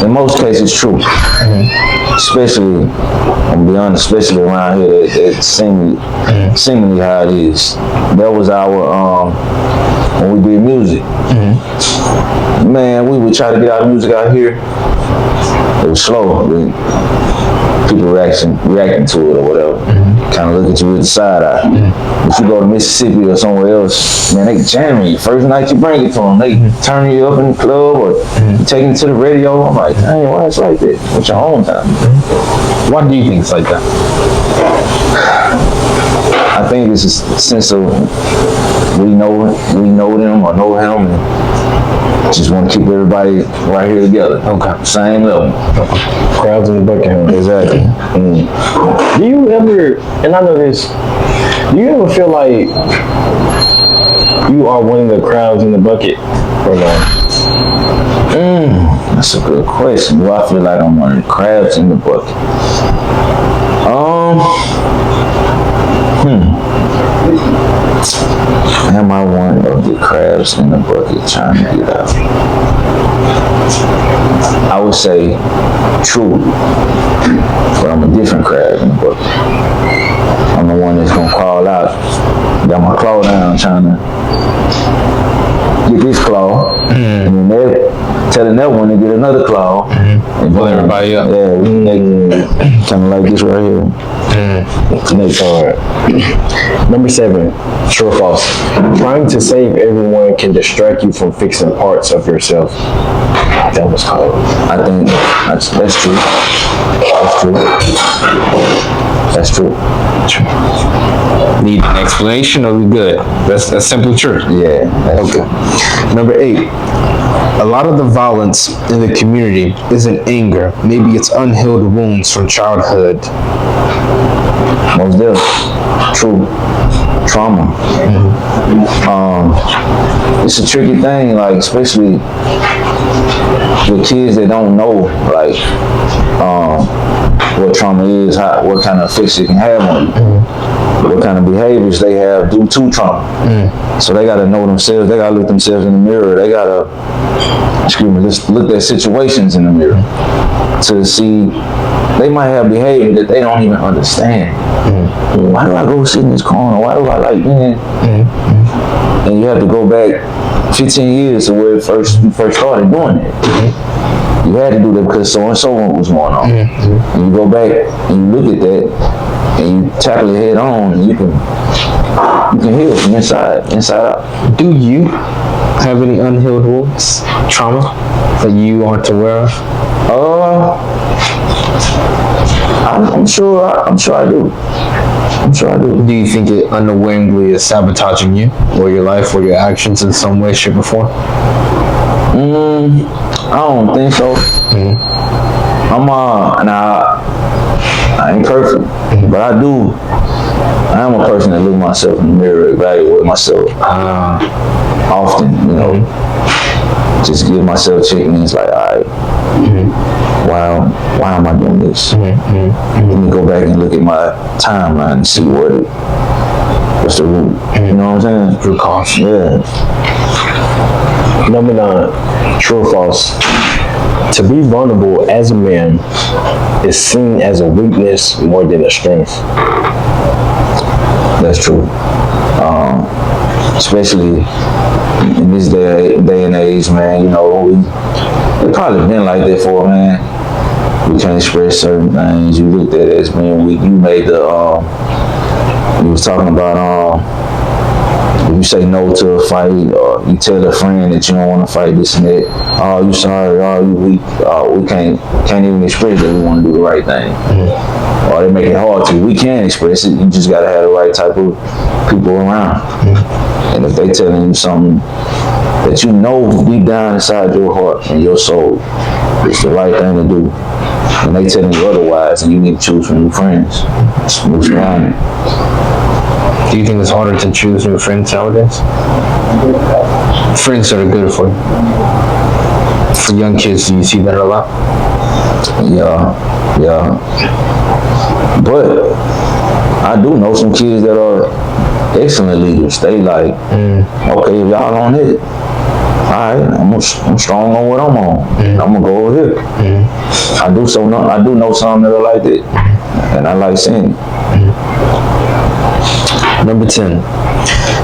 In most cases, true. Especially, I'm gonna be honest, especially around here, that seemingly how it is. That was our when we did music. Man, we would try to get our music out here. It was slow. People reacting to it or whatever. Kind of look at you with the side eye. If you go to Mississippi or somewhere else, man, they jamming you. First night you bring it to them, they turn you up in the club or you take it to the radio. I'm like, dang, why it's like that? With your own time. Why do you think it's like that? I think it's a sense of we know them or know him, and just want to keep everybody right here together. Okay, same level. Crowds in the bucket. Exactly. Do you ever, and I know this, do you ever feel like you are one of the crowds in the bucket or not? That's a good question. Do I feel like I'm one of the crabs in the bucket? Am I one of the crabs in the bucket trying to get out? I would say true, but I'm a different crab in the bucket. I'm the one that's gonna crawl out, got my clothing trying to get this claw, and then they're telling that one to get another claw, and Pull everybody up. Yeah, kind of like this right here. Next card. Number 7, true or false? Trying to save everyone can distract you from fixing parts of yourself. That was cold. I think that's true. That's true. Need an explanation or we good? That's simply true. Yeah. Okay. Number 8. A lot of the violence in the community isn't anger. Maybe it's unhealed wounds from childhood. Most definitely. True. Trauma. It's a tricky thing, like especially with kids that don't know, like what trauma is, what kind of effects it can have on you, what kind of behaviors they have due to trauma. So they got to know themselves. They got to look themselves in the mirror. They got to, just look at situations in the mirror to see. They might have behavior that they don't even understand. Why do I go sit in this corner? Why do I like being? And you have to go back 15 years to where you first started doing it. You had to do that because so and so was going on. And you go back and you look at that and you tackle it head on, and you can heal from inside out. Do you have any unhealed wounds, trauma that you aren't aware of? I'm sure I do. Do you think it unknowingly is sabotaging you or your life or your actions in some way, shape, or form? I don't think so. I ain't perfect, but I am a person that look myself in the mirror, evaluate myself often, just give myself check-ins like, all right, why am I doing this? Let me go back and look at my timeline and see what's the root. You know what I'm saying? Root cause. Yeah. Number 9, true or false? To be vulnerable as a man is seen as a weakness more than a strength. That's true. Especially in this day and age, man, it's probably been like that for a man. We can't express certain things. You looked at it as being weak. You made you was talking about if you say no to a fight, or you tell a friend that you don't want to fight this and that, oh, you sorry, oh, you weak, we can't even express that we want to do the right thing. Or they make it hard to. We can express it, you just got to have the right type of people around. And if they telling you something that you know deep down inside your heart and your soul, it's the right thing to do, and they telling you otherwise, and you need to choose from your friends. Move around. Do you think it's harder to choose new friends nowadays? Friends that are good for you. For young kids, do you see that a lot? Yeah. But I do know some kids that are excellent leaders. They like, okay, if y'all on it, all right, I'm strong on what I'm on. I'm gonna go over here. I do know some that are like that, and I like seeing it. Number 10,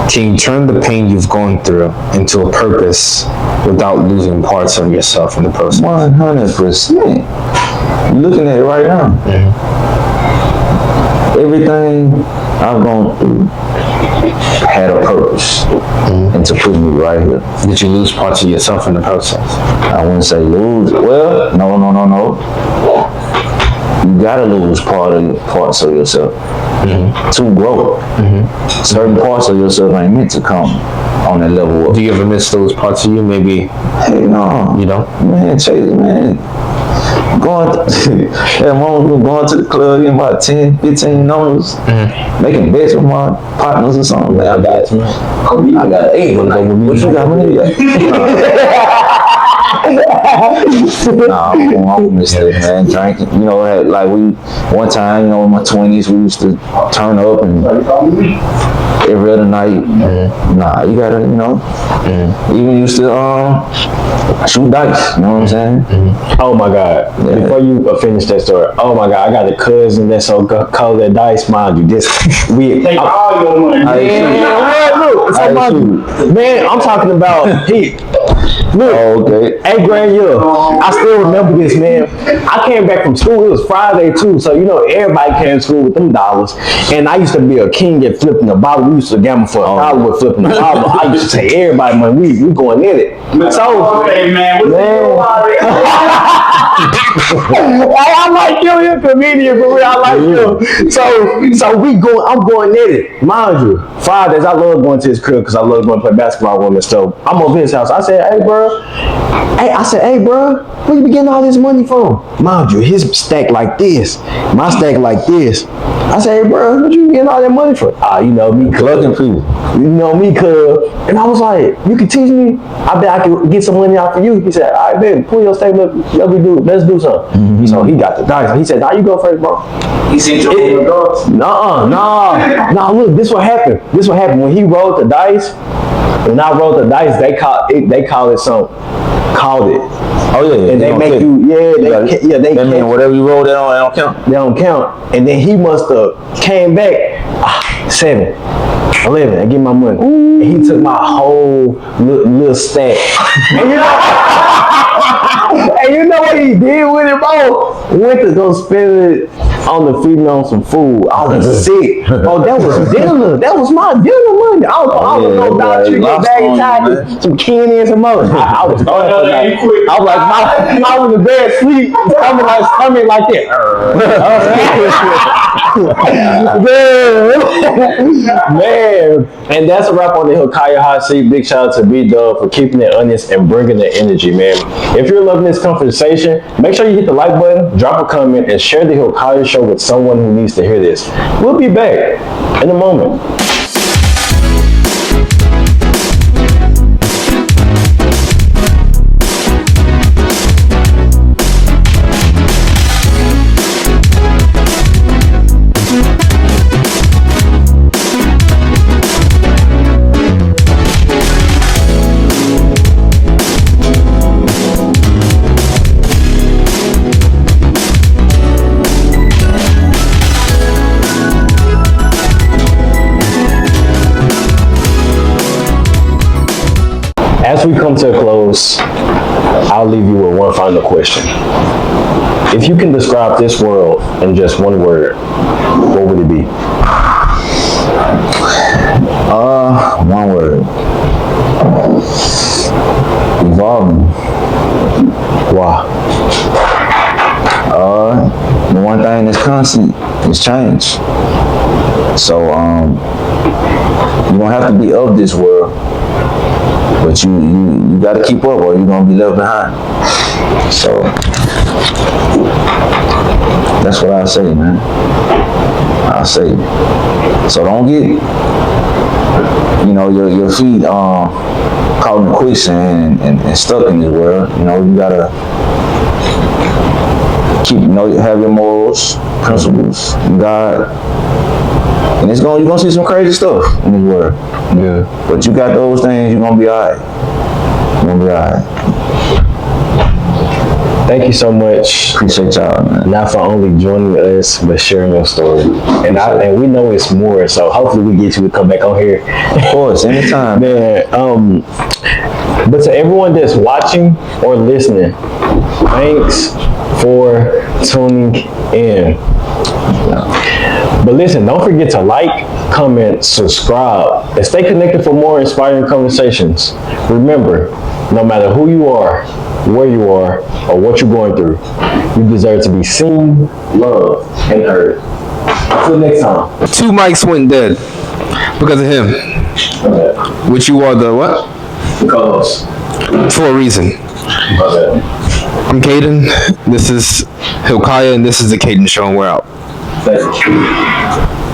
can you turn the pain you've gone through into a purpose without losing parts of yourself in the process? 100%. You're looking at it right now. Everything I've gone through had a purpose, and to put me right here. Did you lose parts of yourself in the process? I wouldn't say lose. Well, no. You gotta lose parts of yourself to grow. Certain parts of yourself ain't meant to come on that level. Do you ever miss those parts of you? Maybe. Hey, no. You don't? Man, Chase, man. Going to the club, getting about 10, 15 numbers, making bets with my partners or something. Man, I got 8 one night. What you got with me? Nah, I don't miss that, man. Drinking, like one time, in my 20s, we used to turn up and every other night. Nah, you gotta, even used to shoot dice, you know what I'm saying? Oh my God. Yeah. Before you finish that story, oh my God, I got a cousin that's so cold at dice, mind you. This, Take all your money. look, so man, I'm talking about he. Look, 8th grade year. I still remember this, man. I came back from school. It was Friday too, so everybody came to school with them dollars. And I used to be a king at flipping the bottle. We used to gamble for $1 with flipping the bottle. I used to take everybody money. We going in it. So, man. I like you, you're a comedian for real. I like you. So I'm going in it. Mind you, Fridays I love going to his crib because I love going to play basketball with him and stuff. I'm over his house. I said, hey bro, where you be getting all this money from? Mind you, his stack like this, my stack like this. I said, hey bro, what you getting all that money from? You know me, Clucking people. You know me, cuz. And I was like, you can teach me? I bet I can get some money out for you. He said, all right, baby, pull your stack, let's do something. Mm-hmm. So he got the dice. He said, you go first, bro. He sent you Nah, look, this what happened. When he rolled the dice, when I rolled the dice, they call it something. Called it. Oh yeah, and they make you, they that mean whatever you roll, they don't count. They don't count. And then he must have came back 7, 11. I give my money. And he took my whole little stack. And you know what he did with it, bro? Went to go spend it on the feeding on some food. I was sick. Oh, that was dinner. That was my dinner money. I was no Dollar Tree, get bag tacos, some candy and some more. I was going for that. I was like, I was in bed sleep, coming like that. Man. And that's a wrap on the Hilkiah Hot Seat. Big shout out to B.R.O.S for keeping it honest and bringing the energy, man. If you're loving this conversation, make sure you hit the like button, drop a comment, and share the Hilkiah Show with someone who needs to hear this. We'll be back in a moment. As we come to a close, I'll leave you with one final question. If you can describe this world in just one word, what would it be? One word. Evolving. Why? The one thing that's constant is change. So, you don't have to be of this world, but you got to keep up or you're going to be left behind. So, that's what I say, man. I say. So don't get, your feet caught in quicksand and stuck in this world. You got to keep, have your morals, principles, God. And you're gonna see some crazy stuff in this world. Yeah. But you got those things, you're gonna be alright. Thank you so much. Appreciate y'all, man. Not for only joining us, but sharing your story. And we know it's more, so hopefully we get you to come back on here. Of course, anytime. Man, but to everyone that's watching or listening, thanks for tuning in. But listen, don't forget to like, comment, subscribe, and stay connected for more inspiring conversations. Remember, no matter who you are, where you are, or what you're going through, you deserve to be seen, loved, and heard. Until next time. 2 mics went dead because of him. Okay. Which you are the what? The co-host. For a reason. Okay. I'm Kaiden. This is Hilkiah, and this is the Kaiden Show, and we're out. Thank you.